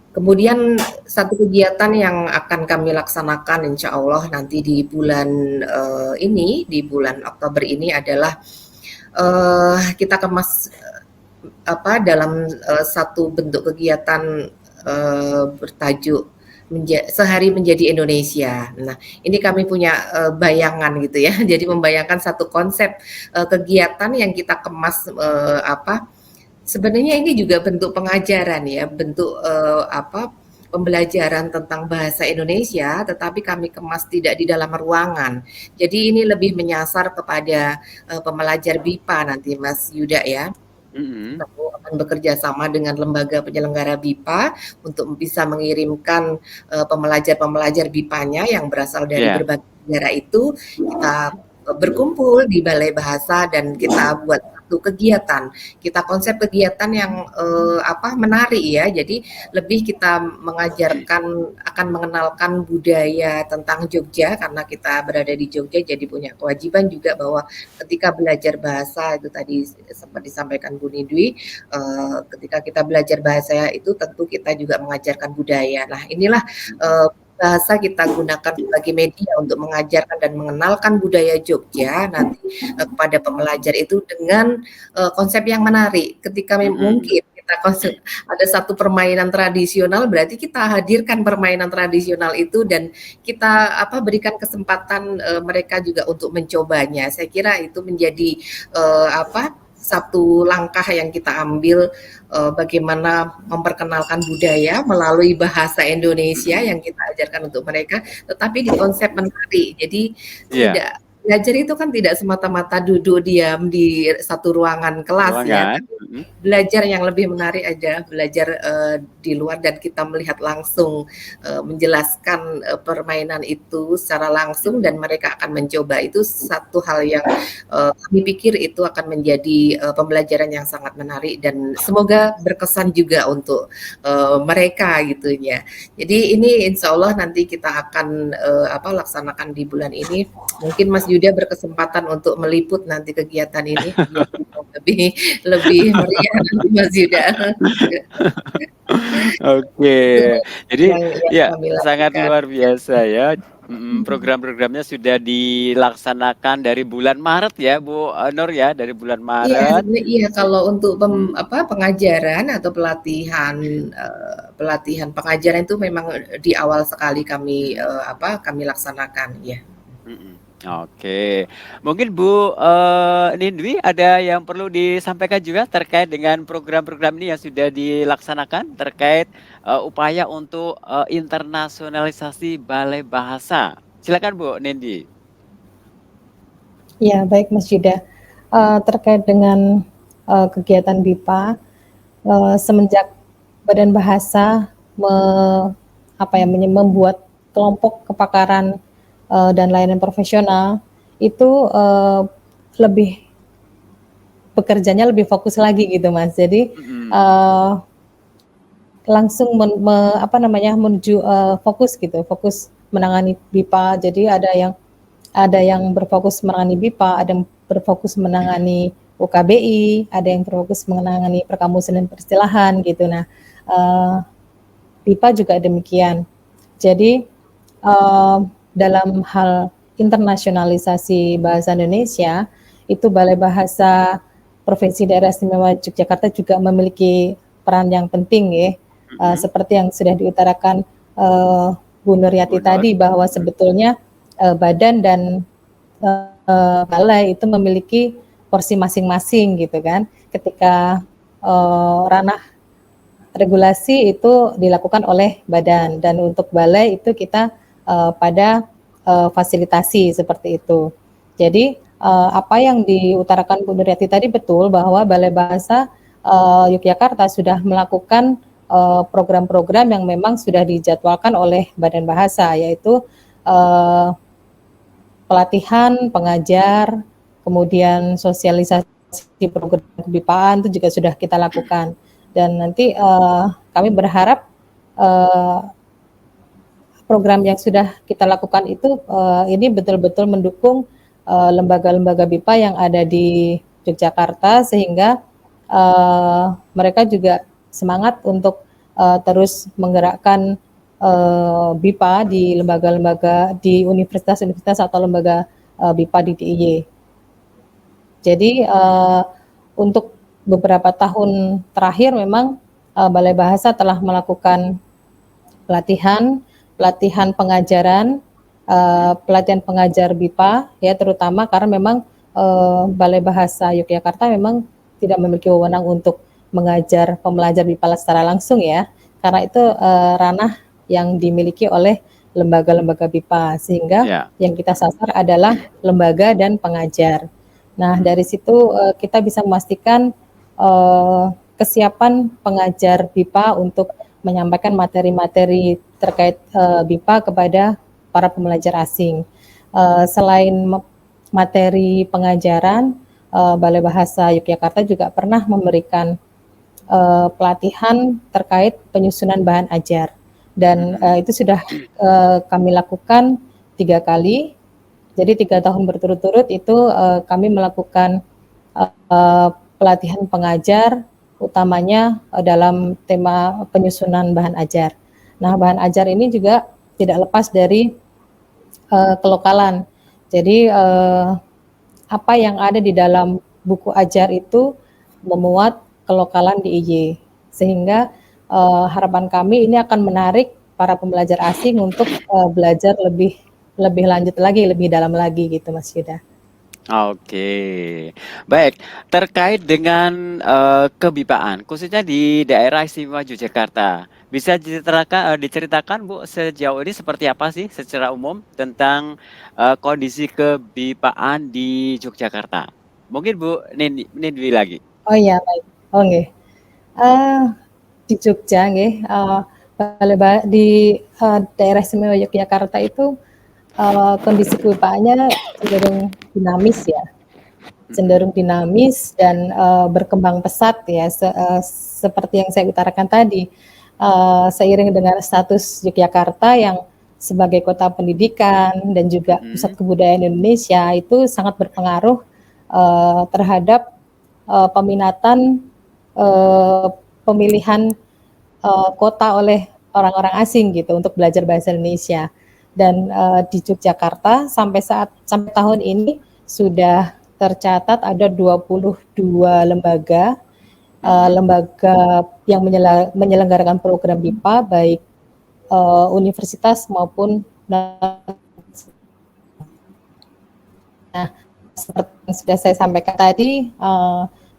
Kemudian satu kegiatan yang akan kami laksanakan insya Allah nanti di bulan di bulan Oktober ini adalah kita kemas dalam satu bentuk kegiatan bertajuk Sehari Menjadi Indonesia. Nah, ini kami punya bayangan gitu ya. Jadi membayangkan satu konsep kegiatan yang kita kemas sebenarnya ini juga bentuk pengajaran ya, bentuk pembelajaran tentang bahasa Indonesia, tetapi kami kemas tidak di dalam ruangan. Jadi ini lebih menyasar kepada pembelajar BIPA nanti, Mas Yuda ya. Kami akan bekerja sama dengan lembaga penyelenggara BIPA untuk bisa mengirimkan pembelajar-pembelajar BIPA-nya yang berasal dari berbagai negara itu. Kita berkumpul di Balai Bahasa dan kita buat satu kegiatan. Kita konsep kegiatan yang menarik ya. Jadi lebih kita akan mengenalkan budaya tentang Jogja karena kita berada di Jogja, jadi punya kewajiban juga bahwa ketika belajar bahasa itu tadi sempat disampaikan Bu Nidwi, ketika kita belajar bahasa itu tentu kita juga mengajarkan budaya. Nah, inilah bahasa kita gunakan sebagai media untuk mengajarkan dan mengenalkan budaya Jogja nanti kepada pembelajar itu dengan konsep yang menarik. Ketika mungkin kita ada satu permainan tradisional, berarti kita hadirkan permainan tradisional itu dan kita berikan kesempatan mereka juga untuk mencobanya. Saya kira itu menjadi satu langkah yang kita ambil bagaimana memperkenalkan budaya melalui bahasa Indonesia yang kita ajarkan untuk mereka, tetapi di konsep menarik. Jadi tidak belajar itu kan tidak semata-mata duduk diam di satu ruangan kelas ya. Belajar yang lebih menarik adalah belajar di luar dan kita melihat langsung, menjelaskan permainan itu secara langsung dan mereka akan mencoba. Itu satu hal yang kami pikir itu akan menjadi pembelajaran yang sangat menarik dan semoga berkesan juga untuk mereka gitu ya. Jadi ini insya Allah nanti kita akan laksanakan di bulan ini. Mungkin Mas Yuda berkesempatan untuk meliput nanti kegiatan ini lebih meriah nanti Mas Yuda. Oke, Itu jadi yang ya kami sangat lakukan. luar biasa ya. Program-programnya sudah dilaksanakan dari bulan Maret ya, Bu Nur ya, dari bulan Iya, Maret. sebenarnya iya kalau untuk Mhm, pengajaran atau pelatihan pengajaran itu memang di awal sekali kami, kami laksanakan, iya. mhm. Oke, mungkin Bu Nindwi ada yang perlu disampaikan juga terkait dengan program-program ini yang sudah dilaksanakan terkait upaya untuk internasionalisasi Balai Bahasa. Silakan Bu Nindi. Ya, baik Mas Yuda. Terkait dengan kegiatan BIPA, semenjak Badan Bahasa membuat kelompok kepakaran dan layanan profesional itu lebih bekerjanya lebih fokus lagi gitu Mas. Jadi Mhm. langsung menuju fokus gitu, fokus menangani BIPA. Jadi ada yang berfokus menangani BIPA, ada yang berfokus menangani UKBI, ada yang berfokus menangani perkamusan dan peristilahan gitu. Nah, BIPA juga demikian. Jadi dalam hal internasionalisasi bahasa Indonesia, itu Balai Bahasa Provinsi Daerah Istimewa Yogyakarta juga memiliki peran yang penting ya. Seperti yang sudah diutarakan Bu Nuryati Bu Nur. tadi bahwa sebetulnya badan dan balai itu memiliki porsi masing-masing gitu kan. Ketika ranah regulasi itu dilakukan oleh badan dan untuk balai itu kita pada fasilitasi seperti itu. Jadi apa yang diutarakan Bu Nuryati tadi betul bahwa Balai Bahasa Yogyakarta sudah melakukan program-program yang memang sudah dijadwalkan oleh Badan Bahasa, yaitu pelatihan pengajar, kemudian sosialisasi program kebipaan itu juga sudah kita lakukan. Dan nanti kami berharap program yang sudah kita lakukan itu ini betul-betul mendukung lembaga-lembaga BIPA yang ada di Yogyakarta sehingga mereka juga semangat untuk terus menggerakkan BIPA di lembaga-lembaga di universitas-universitas atau lembaga BIPA di DIY. Jadi untuk beberapa tahun terakhir memang Balai Bahasa telah melakukan pelatihan pengajaran, pelatihan pengajar BIPA ya, terutama karena memang Balai Bahasa Yogyakarta memang tidak memiliki wewenang untuk mengajar pembelajar BIPA secara langsung ya, karena itu ranah yang dimiliki oleh lembaga-lembaga BIPA, sehingga yang kita sasar adalah lembaga dan pengajar. Nah, dari situ kita bisa memastikan kesiapan pengajar BIPA untuk menyampaikan materi-materi terkait BIPA kepada para pembelajar asing. Selain materi pengajaran, Balai Bahasa Yogyakarta juga pernah memberikan pelatihan terkait penyusunan bahan ajar. Dan itu sudah kami lakukan 3 kali. Jadi 3 tahun berturut-turut itu kami melakukan pelatihan pengajar, utamanya dalam tema penyusunan bahan ajar. Nah, bahan ajar ini juga tidak lepas dari kelokalan. Jadi apa yang ada di dalam buku ajar itu memuat kelokalan DIY, sehingga harapan kami ini akan menarik para pembelajar asing untuk belajar lebih lanjut lagi, lebih dalam lagi gitu Mas Yuda. Oke, baik. Terkait dengan kebipaan, khususnya di daerah istimewa Yogyakarta, bisa diceritakan Bu sejauh ini seperti apa sih secara umum tentang kondisi kebipaan di Yogyakarta? Mungkin Bu Nindwi lagi. Oh iya, baik. Oh nggih. Di Jogja nggih, di daerah istimewa Yogyakarta itu kondisi kebipaannya cenderung dinamis ya, cenderung dinamis dan berkembang pesat ya, seperti yang saya utarakan tadi. Seiring dengan status Yogyakarta yang sebagai kota pendidikan dan juga pusat kebudayaan Indonesia itu sangat berpengaruh terhadap peminatan uh, pemilihan kota oleh orang-orang asing gitu untuk belajar bahasa Indonesia. Dan di Yogyakarta sampai tahun ini sudah tercatat ada 22 lembaga yang menyelenggarakan program BIPA, baik universitas maupun seperti yang sudah saya sampaikan tadi,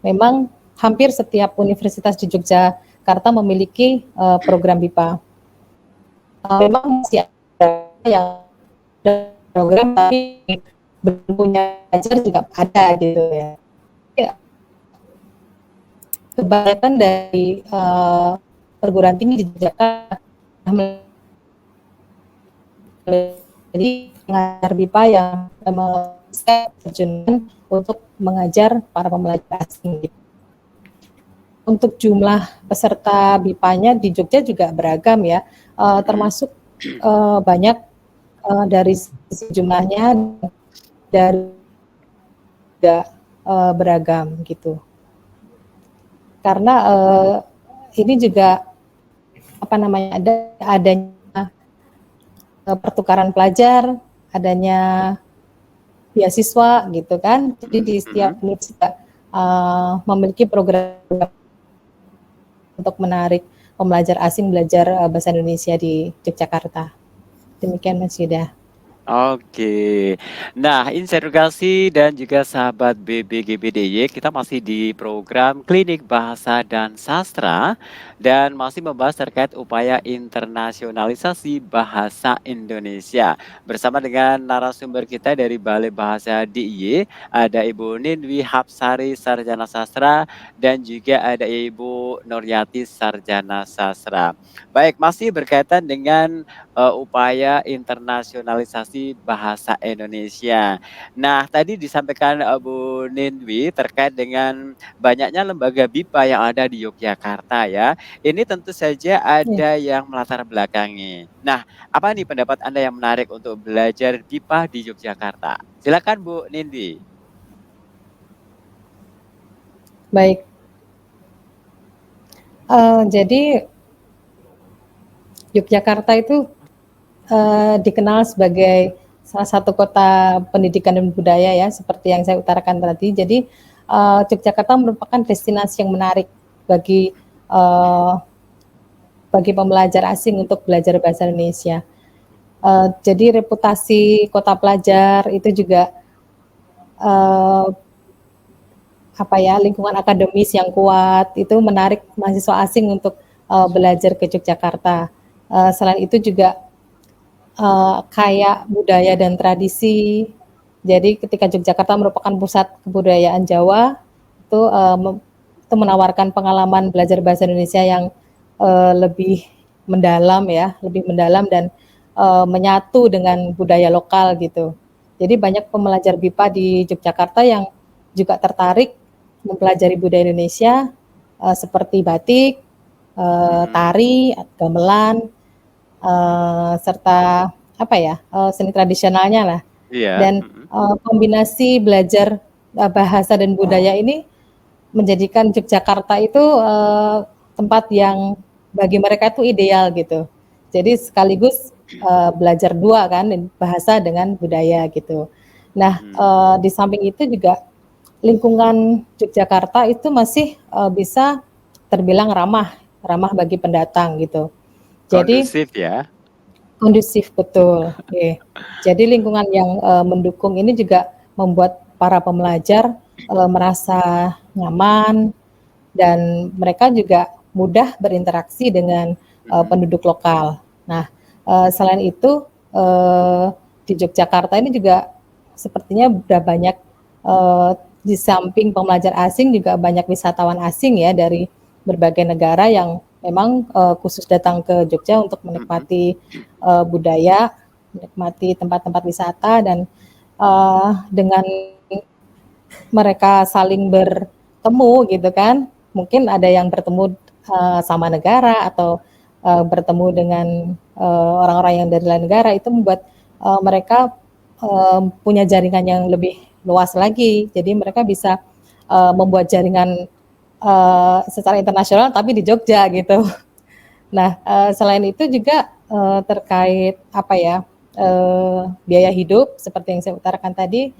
memang hampir setiap universitas di Yogyakarta memiliki program BIPA. Memang masih ada yang program tapi belum punya ajar juga ada gitu ya. Kebanyakan dari perguruan tinggi di Jakarta jadi mengajar BIPA yang terjun untuk mengajar para pembelajar asing. Untuk jumlah peserta BIPA-nya di Jogja juga beragam ya, termasuk banyak dari sisi jumlahnya dari beragam gitu. Karena ini juga adanya pertukaran pelajar, adanya beasiswa gitu kan. Jadi di setiap universitas memiliki program untuk menarik pembelajar asing belajar bahasa Indonesia di Yogyakarta. Demikian Mas Yuda. Oke. Nah, Insedukasi dan juga sahabat BBGBDY, kita masih di program Klinik Bahasa dan Sastra dan masih membahas terkait upaya internasionalisasi bahasa Indonesia. Bersama dengan narasumber kita dari Balai Bahasa DIY, ada Ibu Nindwi Hapsari Sarjana Sastra dan juga ada Ibu Nuryati Sarjana Sastra. Baik, masih berkaitan dengan upaya internasionalisasi bahasa Indonesia. Nah, tadi disampaikan Bu Nindwi terkait dengan banyaknya lembaga BIPA yang ada di Yogyakarta ya. Ini tentu saja ada yang melatar belakangi. Nah, apa nih pendapat Anda yang menarik untuk belajar BIPA di Yogyakarta? Silakan Bu Nindwi. Baik. Jadi Yogyakarta itu dikenal sebagai salah satu kota pendidikan dan budaya ya, seperti yang saya utarakan tadi. Jadi Yogyakarta merupakan destinasi yang menarik bagi pembelajar asing untuk belajar bahasa Indonesia. Jadi reputasi kota pelajar itu juga lingkungan akademis yang kuat itu menarik mahasiswa asing untuk belajar ke Yogyakarta. Selain itu juga kaya budaya dan tradisi. Jadi ketika Yogyakarta merupakan pusat kebudayaan Jawa, itu menawarkan pengalaman belajar bahasa Indonesia yang lebih mendalam dan menyatu dengan budaya lokal gitu. Jadi banyak pembelajar BIPA di Yogyakarta yang juga tertarik mempelajari budaya Indonesia seperti batik, tari, gamelan, serta seni tradisionalnya lah. Dan kombinasi belajar bahasa dan budaya ini menjadikan Yogyakarta itu tempat yang bagi mereka itu ideal gitu. Jadi sekaligus belajar dua kan, bahasa dengan budaya gitu. Nah, di samping itu juga lingkungan Yogyakarta itu masih bisa terbilang ramah bagi pendatang gitu. Jadi kondusif ya. Kondusif betul. Okay. Jadi lingkungan yang mendukung ini juga membuat para pembelajar merasa nyaman dan mereka juga mudah berinteraksi dengan penduduk lokal. Nah, selain itu di Yogyakarta ini juga sepertinya sudah banyak di samping pembelajar asing juga banyak wisatawan asing ya dari berbagai negara yang memang khusus datang ke Jogja untuk menikmati budaya, menikmati tempat-tempat wisata dan dengan mereka saling bertemu gitu kan, mungkin ada yang bertemu sama negara atau bertemu dengan orang-orang yang dari lain negara, itu membuat mereka punya jaringan yang lebih luas lagi. Jadi mereka bisa membuat jaringan secara internasional tapi di Jogja gitu. Nah, selain itu juga terkait biaya hidup seperti yang saya utarakan tadi.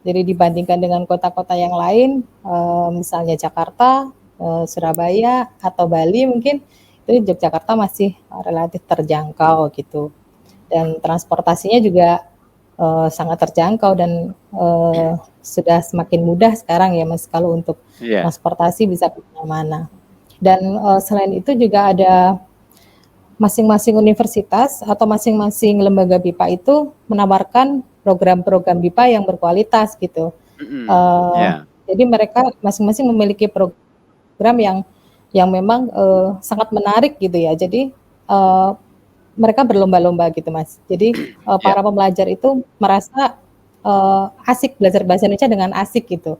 Jadi dibandingkan dengan kota-kota yang lain, misalnya Jakarta, Surabaya atau Bali mungkin, itu Yogyakarta masih relatif terjangkau gitu. Dan transportasinya juga sangat terjangkau dan sudah semakin mudah sekarang ya Mas kalau untuk transportasi bisa kemana-mana. Dan selain itu juga ada masing-masing universitas atau masing-masing lembaga BIPA itu menawarkan program-program BIPA yang berkualitas gitu. Jadi mereka masing-masing memiliki program yang memang sangat menarik gitu ya. Jadi mereka berlomba-lomba gitu Mas. Jadi para pembelajar itu merasa asik belajar bahasa Indonesia dengan asik gitu.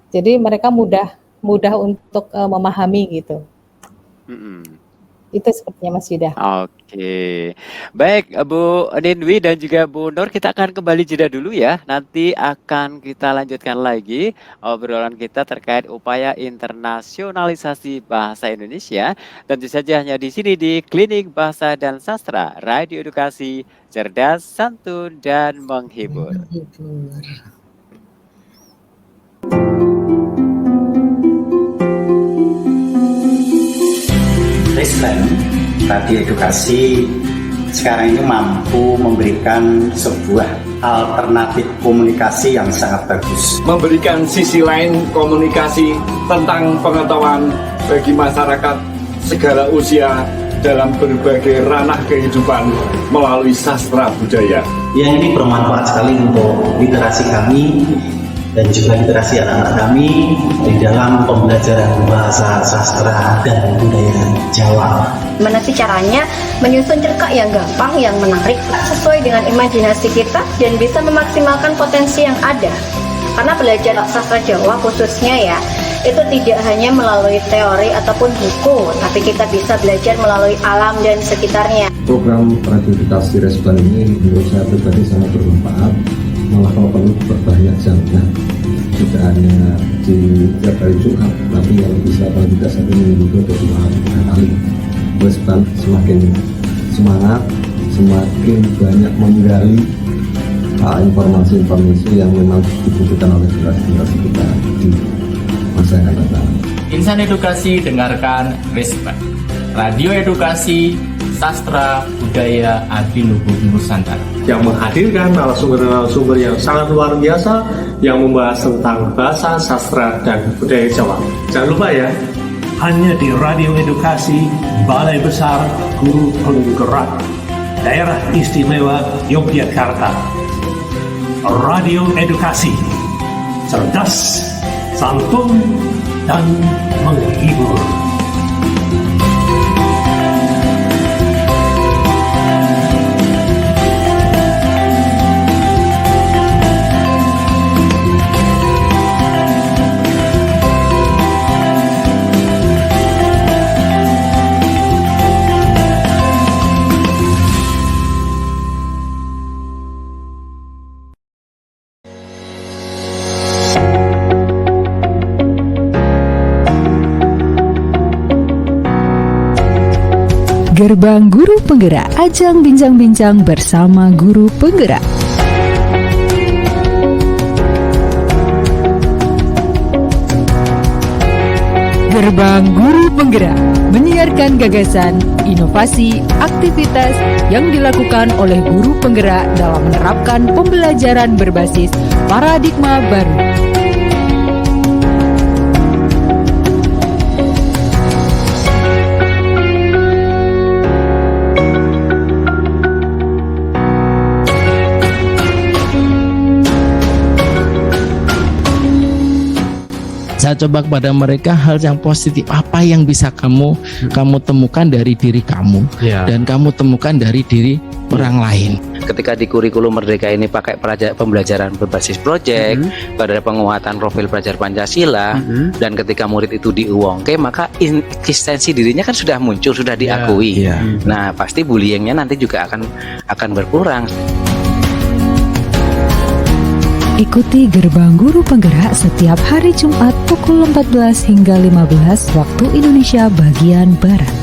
Jadi mereka mudah untuk memahami gitu. Itu sepertinya Mas Yuda. Oke, baik Bu Ninwi dan juga Bu Nur, kita akan kembali jeda dulu ya. Nanti akan kita lanjutkan lagi obrolan kita terkait upaya internasionalisasi bahasa Indonesia. Tentu saja hanya di sini di Klinik Bahasa dan Sastra, Radio Edukasi, Cerdas, Santun, dan Menghibur. Radio Edukasi sekarang ini mampu memberikan sebuah alternatif komunikasi yang sangat bagus. Memberikan sisi lain komunikasi tentang pengetahuan bagi masyarakat segala usia dalam berbagai ranah kehidupan melalui sastra budaya. Yang ini bermanfaat sekali untuk literasi kami dan juga literasi anak-anak kami di dalam pembelajaran bahasa, sastra, dan budaya Jawa. Gimana sih caranya menyusun cerita yang gampang, yang menarik, sesuai dengan imajinasi kita dan bisa memaksimalkan potensi yang ada. Karena belajar sastra Jawa khususnya ya, itu tidak hanya melalui teori ataupun buku, tapi kita bisa belajar melalui alam dan sekitarnya. Program Radio Edukasi Respon ini menurut saya pribadi sangat bermanfaat. Malah kalau perlu berbanyak jamnya, tidak hanya di tiap hari Jumat, tapi yang bisa kalau tidak satu minggu itu ada 2 kali. Terus semakin semangat, semakin banyak menggali informasi-informasi yang memang dibutuhkan oleh generasi kita di masa yang akan datang. Insan Edukasi, dengarkan Respect. Radio Edukasi, Sastra, Budaya, Adiluhung Nusantara. Yang menghadirkan narasumber-narasumber yang sangat luar biasa yang membahas tentang bahasa, sastra, dan budaya Jawa. Jangan lupa ya, hanya di Radio Edukasi Balai Besar Guru Penggerak Daerah Istimewa Yogyakarta. Radio Edukasi, cerdas, santun, dan menghibur. Gerbang Guru Penggerak, ajang bincang-bincang bersama guru penggerak. Gerbang Guru Penggerak menyiarkan gagasan, inovasi, aktivitas yang dilakukan oleh guru penggerak dalam menerapkan pembelajaran berbasis paradigma baru. Saya coba kepada mereka hal yang positif, apa yang bisa kamu temukan dari diri kamu dan kamu temukan dari diri orang lain. Ketika di kurikulum Merdeka ini pakai pembelajaran berbasis proyek, pada penguatan profil pelajar Pancasila, dan ketika murid itu diuangke, maka eksistensi dirinya kan sudah muncul, sudah diakui. Nah, pasti bullyingnya nanti juga akan berkurang. Ikuti Gerbang Guru Penggerak setiap hari Jumat pukul 14 hingga 15 waktu Indonesia bagian Barat.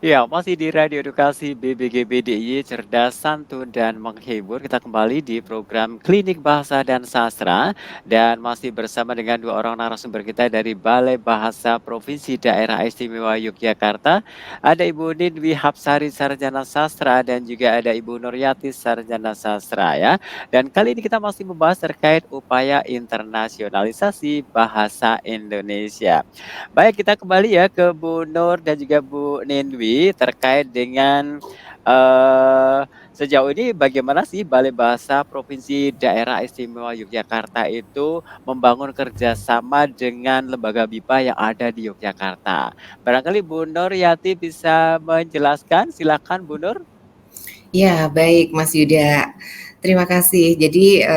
Ya, masih di Radio Edukasi BBGB DIY Cerdas, Santun, dan Menghibur. Kita kembali di program Klinik Bahasa dan Sastra dan masih bersama dengan dua orang narasumber kita dari Balai Bahasa Provinsi Daerah Istimewa Yogyakarta. Ada Ibu Nindwi Hapsari Sarjana Sastra dan juga ada Ibu Nuryati Sarjana Sastra ya. Dan kali ini kita masih membahas terkait upaya internasionalisasi bahasa Indonesia. Baik, kita kembali ya ke Bu Nur dan juga Bu Nindwi terkait dengan sejauh ini bagaimana sih Balai Bahasa Provinsi Daerah Istimewa Yogyakarta itu membangun kerjasama dengan lembaga BIPA yang ada di Yogyakarta. Barangkali Bu Nuryati bisa menjelaskan, silakan Bu Nur. Ya, baik Mas Yuda. Terima kasih. Jadi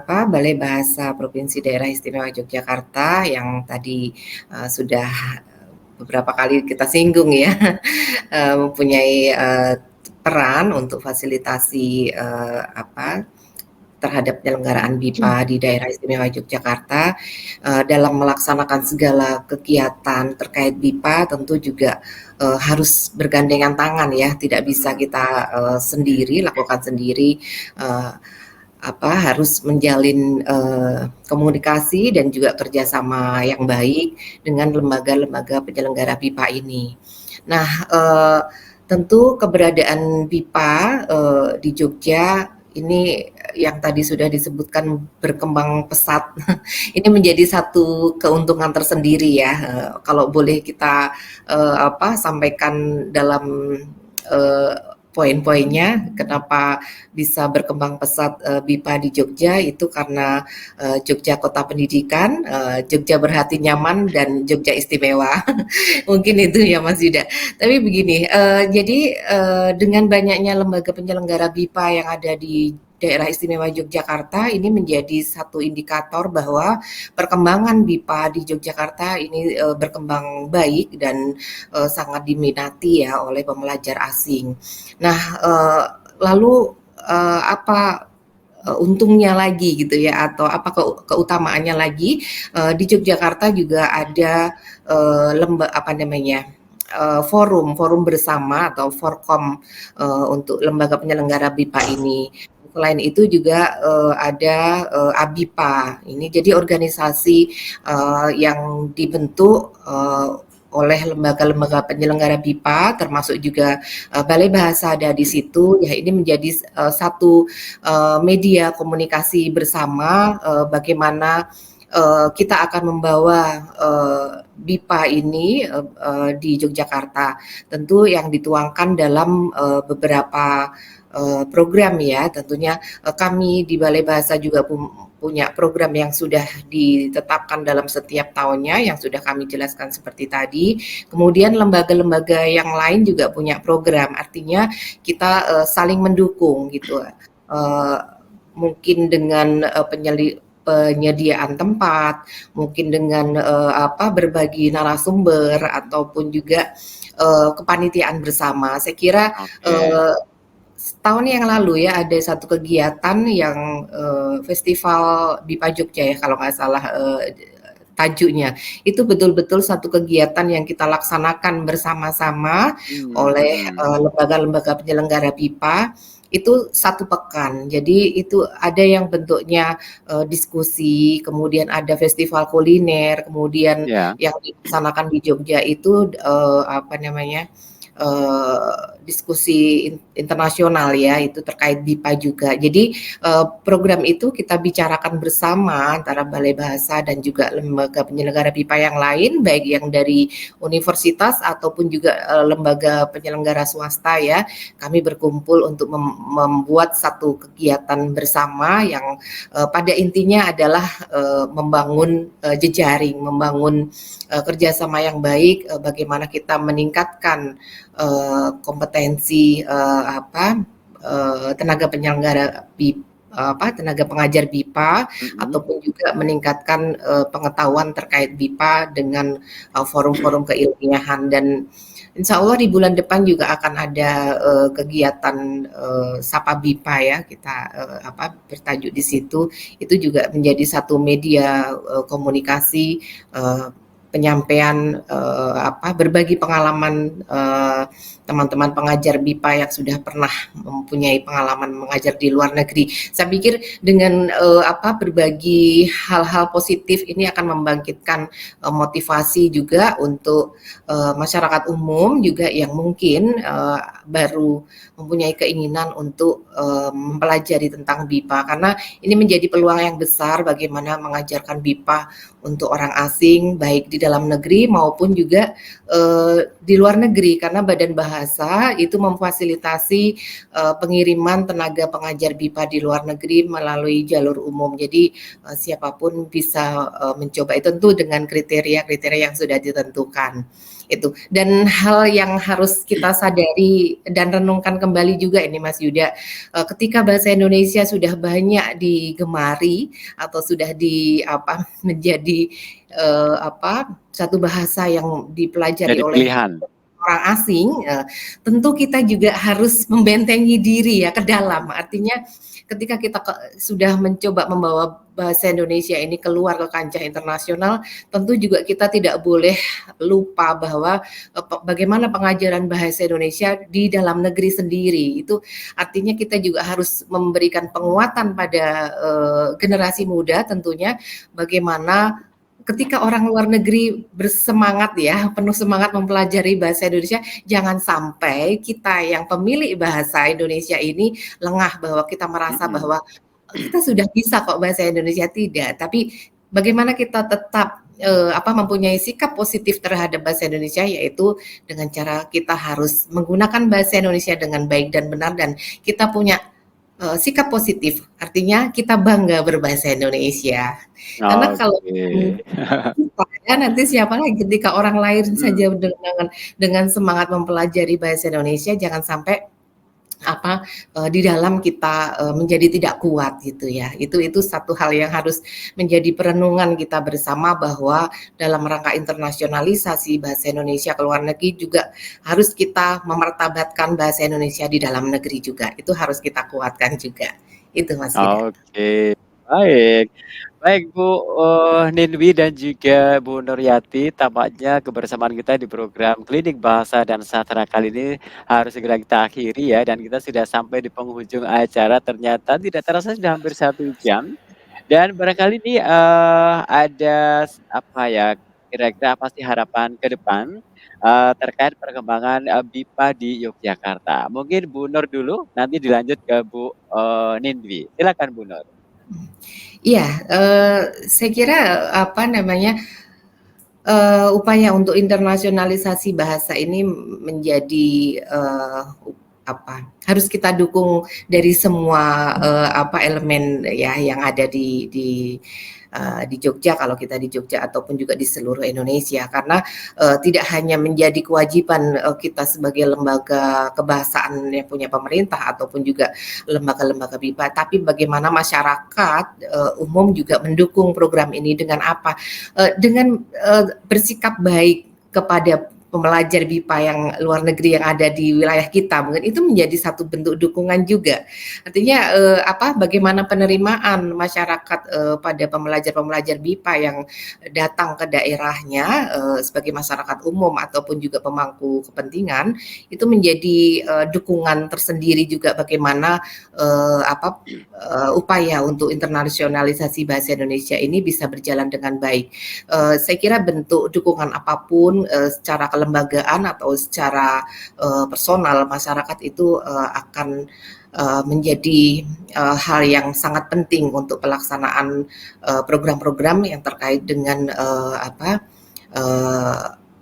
Balai Bahasa Provinsi Daerah Istimewa Yogyakarta yang tadi sudah beberapa kali kita singgung ya, mempunyai peran untuk fasilitasi terhadap penyelenggaraan BIPA di daerah istimewa Yogyakarta dalam melaksanakan segala kegiatan terkait BIPA tentu juga harus bergandengan tangan ya, tidak bisa kita lakukan sendiri. Harus menjalin komunikasi dan juga kerjasama yang baik dengan lembaga-lembaga penyelenggara BIPA ini. Nah, tentu keberadaan BIPA di Jogja ini yang tadi sudah disebutkan berkembang pesat. Ini menjadi satu keuntungan tersendiri ya. Kalau boleh kita sampaikan dalam poin-poinnya kenapa bisa berkembang pesat BIPA di Jogja itu karena Jogja kota pendidikan, Jogja berhati nyaman, dan Jogja istimewa. Mungkin itu ya Mas Yuda. Tapi begini, jadi dengan banyaknya lembaga penyelenggara BIPA yang ada di daerah istimewa Yogyakarta ini menjadi satu indikator bahwa perkembangan BIPA di Yogyakarta ini berkembang baik dan sangat diminati ya oleh pembelajar asing. Nah, lalu apa untungnya lagi gitu ya, atau apa keutamaannya lagi? Di Yogyakarta juga ada forum bersama atau forkom untuk lembaga penyelenggara BIPA ini. Selain itu juga ada ABIPA. Ini jadi organisasi yang dibentuk oleh lembaga-lembaga penyelenggara BIPA, termasuk juga Balai Bahasa ada di situ. Ya, ini menjadi satu media komunikasi bersama bagaimana kita akan membawa BIPA ini di Yogyakarta. Tentu yang dituangkan dalam beberapa program ya. Tentunya kami di Balai Bahasa juga punya program yang sudah ditetapkan dalam setiap tahunnya yang sudah kami jelaskan seperti tadi. Kemudian lembaga-lembaga yang lain juga punya program. Artinya kita saling mendukung gitu. Mungkin dengan penyediaan tempat, mungkin dengan berbagi narasumber ataupun juga kepanitiaan bersama. Saya kira tahun yang lalu ya ada satu kegiatan yang festival BIPA Jogja ya kalau nggak salah tajuknya. Itu betul-betul satu kegiatan yang kita laksanakan bersama-sama oleh lembaga-lembaga penyelenggara BIPA. Itu 1 pekan. Jadi itu ada yang bentuknya diskusi, kemudian ada festival kuliner, kemudian yang dilaksanakan di Jogja itu diskusi internasional ya, itu terkait BIPA juga. Jadi program itu kita bicarakan bersama antara Balai Bahasa dan juga lembaga penyelenggara BIPA yang lain, baik yang dari universitas ataupun juga lembaga penyelenggara swasta ya. Kami berkumpul untuk membuat satu kegiatan bersama yang pada intinya adalah membangun jejaring, membangun kerjasama yang baik, bagaimana kita meningkatkan kompetensi tenaga penyelenggara tenaga pengajar BIPA ataupun juga meningkatkan pengetahuan terkait BIPA dengan forum-forum keilmiahan. Dan insya Allah di bulan depan juga akan ada kegiatan Sapa BIPA ya, kita bertajuk di situ. Itu juga menjadi satu media komunikasi, penyampaian berbagi pengalaman teman-teman pengajar BIPA yang sudah pernah mempunyai pengalaman mengajar di luar negeri. Saya pikir dengan berbagi hal-hal positif ini akan membangkitkan motivasi juga untuk masyarakat umum juga yang mungkin baru mempunyai keinginan untuk mempelajari tentang BIPA, karena ini menjadi peluang yang besar bagaimana mengajarkan BIPA untuk orang asing baik di dalam negeri maupun juga di luar negeri, karena Badan Bahasa itu memfasilitasi pengiriman tenaga pengajar BIPA di luar negeri melalui jalur umum. Jadi siapapun bisa mencoba, itu tentu dengan kriteria-kriteria yang sudah ditentukan. Itu, dan hal yang harus kita sadari dan renungkan kembali juga ini Mas Yuda, ketika bahasa Indonesia sudah banyak digemari atau sudah menjadi satu bahasa yang dipelajari Jadi oleh pilihan orang asing, tentu kita juga harus membentengi diri ya ke dalam. Artinya ketika kita sudah mencoba membawa bahasa Indonesia ini keluar ke kancah internasional, tentu juga kita tidak boleh lupa bahwa bagaimana pengajaran bahasa Indonesia di dalam negeri sendiri. Itu artinya kita juga harus memberikan penguatan pada generasi muda tentunya, bagaimana ketika orang luar negeri bersemangat ya, penuh semangat mempelajari bahasa Indonesia, jangan sampai kita yang pemilik bahasa Indonesia ini lengah bahwa kita merasa bahwa kita sudah bisa kok bahasa Indonesia. Tidak, tapi bagaimana kita tetap mempunyai sikap positif terhadap bahasa Indonesia, yaitu dengan cara kita harus menggunakan bahasa Indonesia dengan baik dan benar, dan kita punya sikap positif, artinya kita bangga berbahasa Indonesia. Karena kalau kita, nanti siapa lagi ketika orang lain saja dengan semangat mempelajari bahasa Indonesia, jangan sampai di dalam kita menjadi tidak kuat gitu ya. Itu satu hal yang harus menjadi perenungan kita bersama, bahwa dalam rangka internasionalisasi bahasa Indonesia ke luar negeri juga harus kita memartabatkan bahasa Indonesia di dalam negeri juga. Itu harus kita kuatkan juga. Itu Mas Yuda. Oke, baik. Baik Bu Ninwi dan juga Bu Nuryati, tampaknya kebersamaan kita di program Klinik Bahasa dan Sastra kali ini harus segera kita akhiri ya, dan kita sudah sampai di penghujung acara. Ternyata tidak terasa sudah hampir 1 jam, dan barangkali ini ada kira-kira apa sih harapan ke depan terkait perkembangan BIPA di Yogyakarta. Mungkin Bu Nur dulu, nanti dilanjut ke Bu Ninwi. Silakan Bu Nur. Iya, saya kira upaya untuk internasionalisasi bahasa ini menjadi harus kita dukung dari semua elemen ya yang ada di Jogja, kalau kita di Jogja ataupun juga di seluruh Indonesia, karena tidak hanya menjadi kewajiban kita sebagai lembaga kebahasaan yang punya pemerintah ataupun juga lembaga-lembaga BIPA, tapi bagaimana masyarakat umum juga mendukung program ini dengan dengan bersikap baik kepada pembelajar BIPA yang luar negeri yang ada di wilayah kita. Mungkin itu menjadi satu bentuk dukungan juga. Artinya bagaimana penerimaan masyarakat pada pembelajar BIPA yang datang ke daerahnya sebagai masyarakat umum ataupun juga pemangku kepentingan, itu menjadi dukungan tersendiri juga bagaimana upaya untuk internasionalisasi bahasa Indonesia ini bisa berjalan dengan baik. Saya kira bentuk dukungan apapun secara kelembagaan atau secara personal, masyarakat itu akan menjadi hal yang sangat penting untuk pelaksanaan program-program yang terkait dengan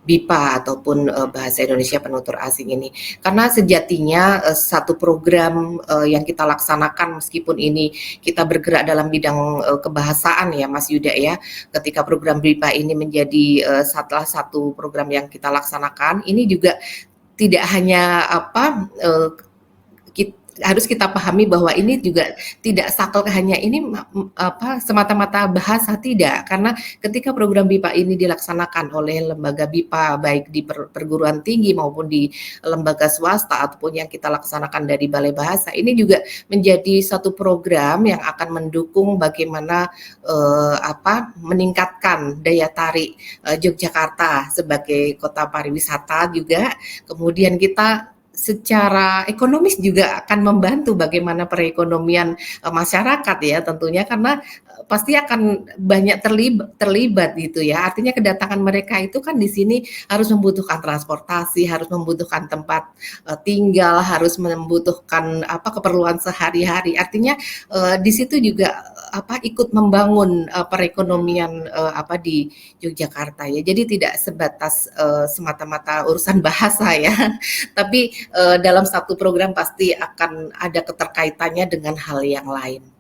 BIPA ataupun bahasa Indonesia penutur asing ini. Karena sejatinya satu program yang kita laksanakan, meskipun ini kita bergerak dalam bidang kebahasaan ya Mas Yuda ya, ketika program BIPA ini menjadi salah satu program yang kita laksanakan, ini juga tidak hanya harus kita pahami bahwa ini juga tidak saklek hanya ini semata-mata bahasa, tidak, karena ketika program BIPA ini dilaksanakan oleh lembaga BIPA baik di perguruan tinggi maupun di lembaga swasta ataupun yang kita laksanakan dari Balai Bahasa, ini juga menjadi satu program yang akan mendukung bagaimana meningkatkan daya tarik Yogyakarta sebagai kota pariwisata juga. Kemudian kita secara ekonomis juga akan membantu bagaimana perekonomian masyarakat ya tentunya, karena pasti akan banyak terlibat gitu ya. Artinya kedatangan mereka itu kan di sini harus membutuhkan transportasi, harus membutuhkan tempat tinggal, harus membutuhkan keperluan sehari-hari. Artinya di situ juga ikut membangun perekonomian di Yogyakarta ya. Jadi tidak sebatas semata-mata urusan bahasa ya, tapi dalam satu program pasti akan ada keterkaitannya dengan hal yang lain.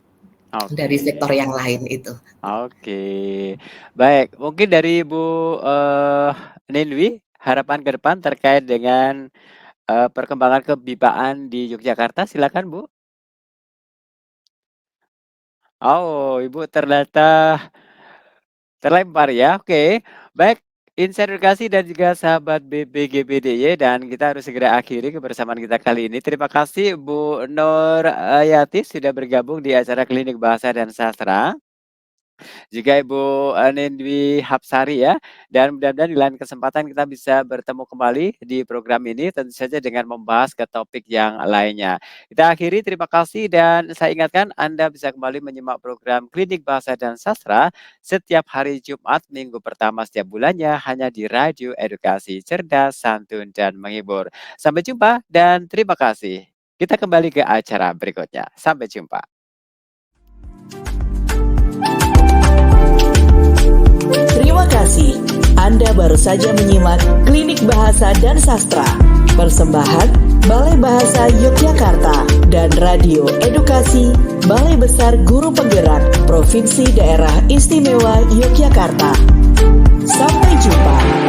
Dari sektor yang lain itu. Baik, mungkin dari Bu Ninwi, harapan ke depan terkait dengan perkembangan kebipaan di Yogyakarta, silakan Bu. Oh, Ibu ternyata terlempar ya. Oke, baik. Insight Edukasi dan juga sahabat BBGPDY, dan kita harus segera akhiri kebersamaan kita kali ini. Terima kasih Bu Nur Yati sudah bergabung di acara Klinik Bahasa dan Sastra. Juga Ibu Nindwi Hapsari ya. Dan mudah-mudahan di lain kesempatan kita bisa bertemu kembali di program ini, tentu saja dengan membahas ke topik yang lainnya. Kita akhiri, terima kasih, dan saya ingatkan Anda bisa kembali menyimak program Klinik Bahasa dan Sastra setiap hari Jumat minggu pertama setiap bulannya hanya di Radio Edukasi, cerdas, santun, dan menghibur. Sampai jumpa dan terima kasih. Kita kembali ke acara berikutnya. Sampai jumpa. Terima kasih. Anda baru saja menyimak Klinik Bahasa dan Sastra, persembahan Balai Bahasa Yogyakarta dan Radio Edukasi Balai Besar Guru Penggerak Provinsi Daerah Istimewa Yogyakarta. Sampai jumpa.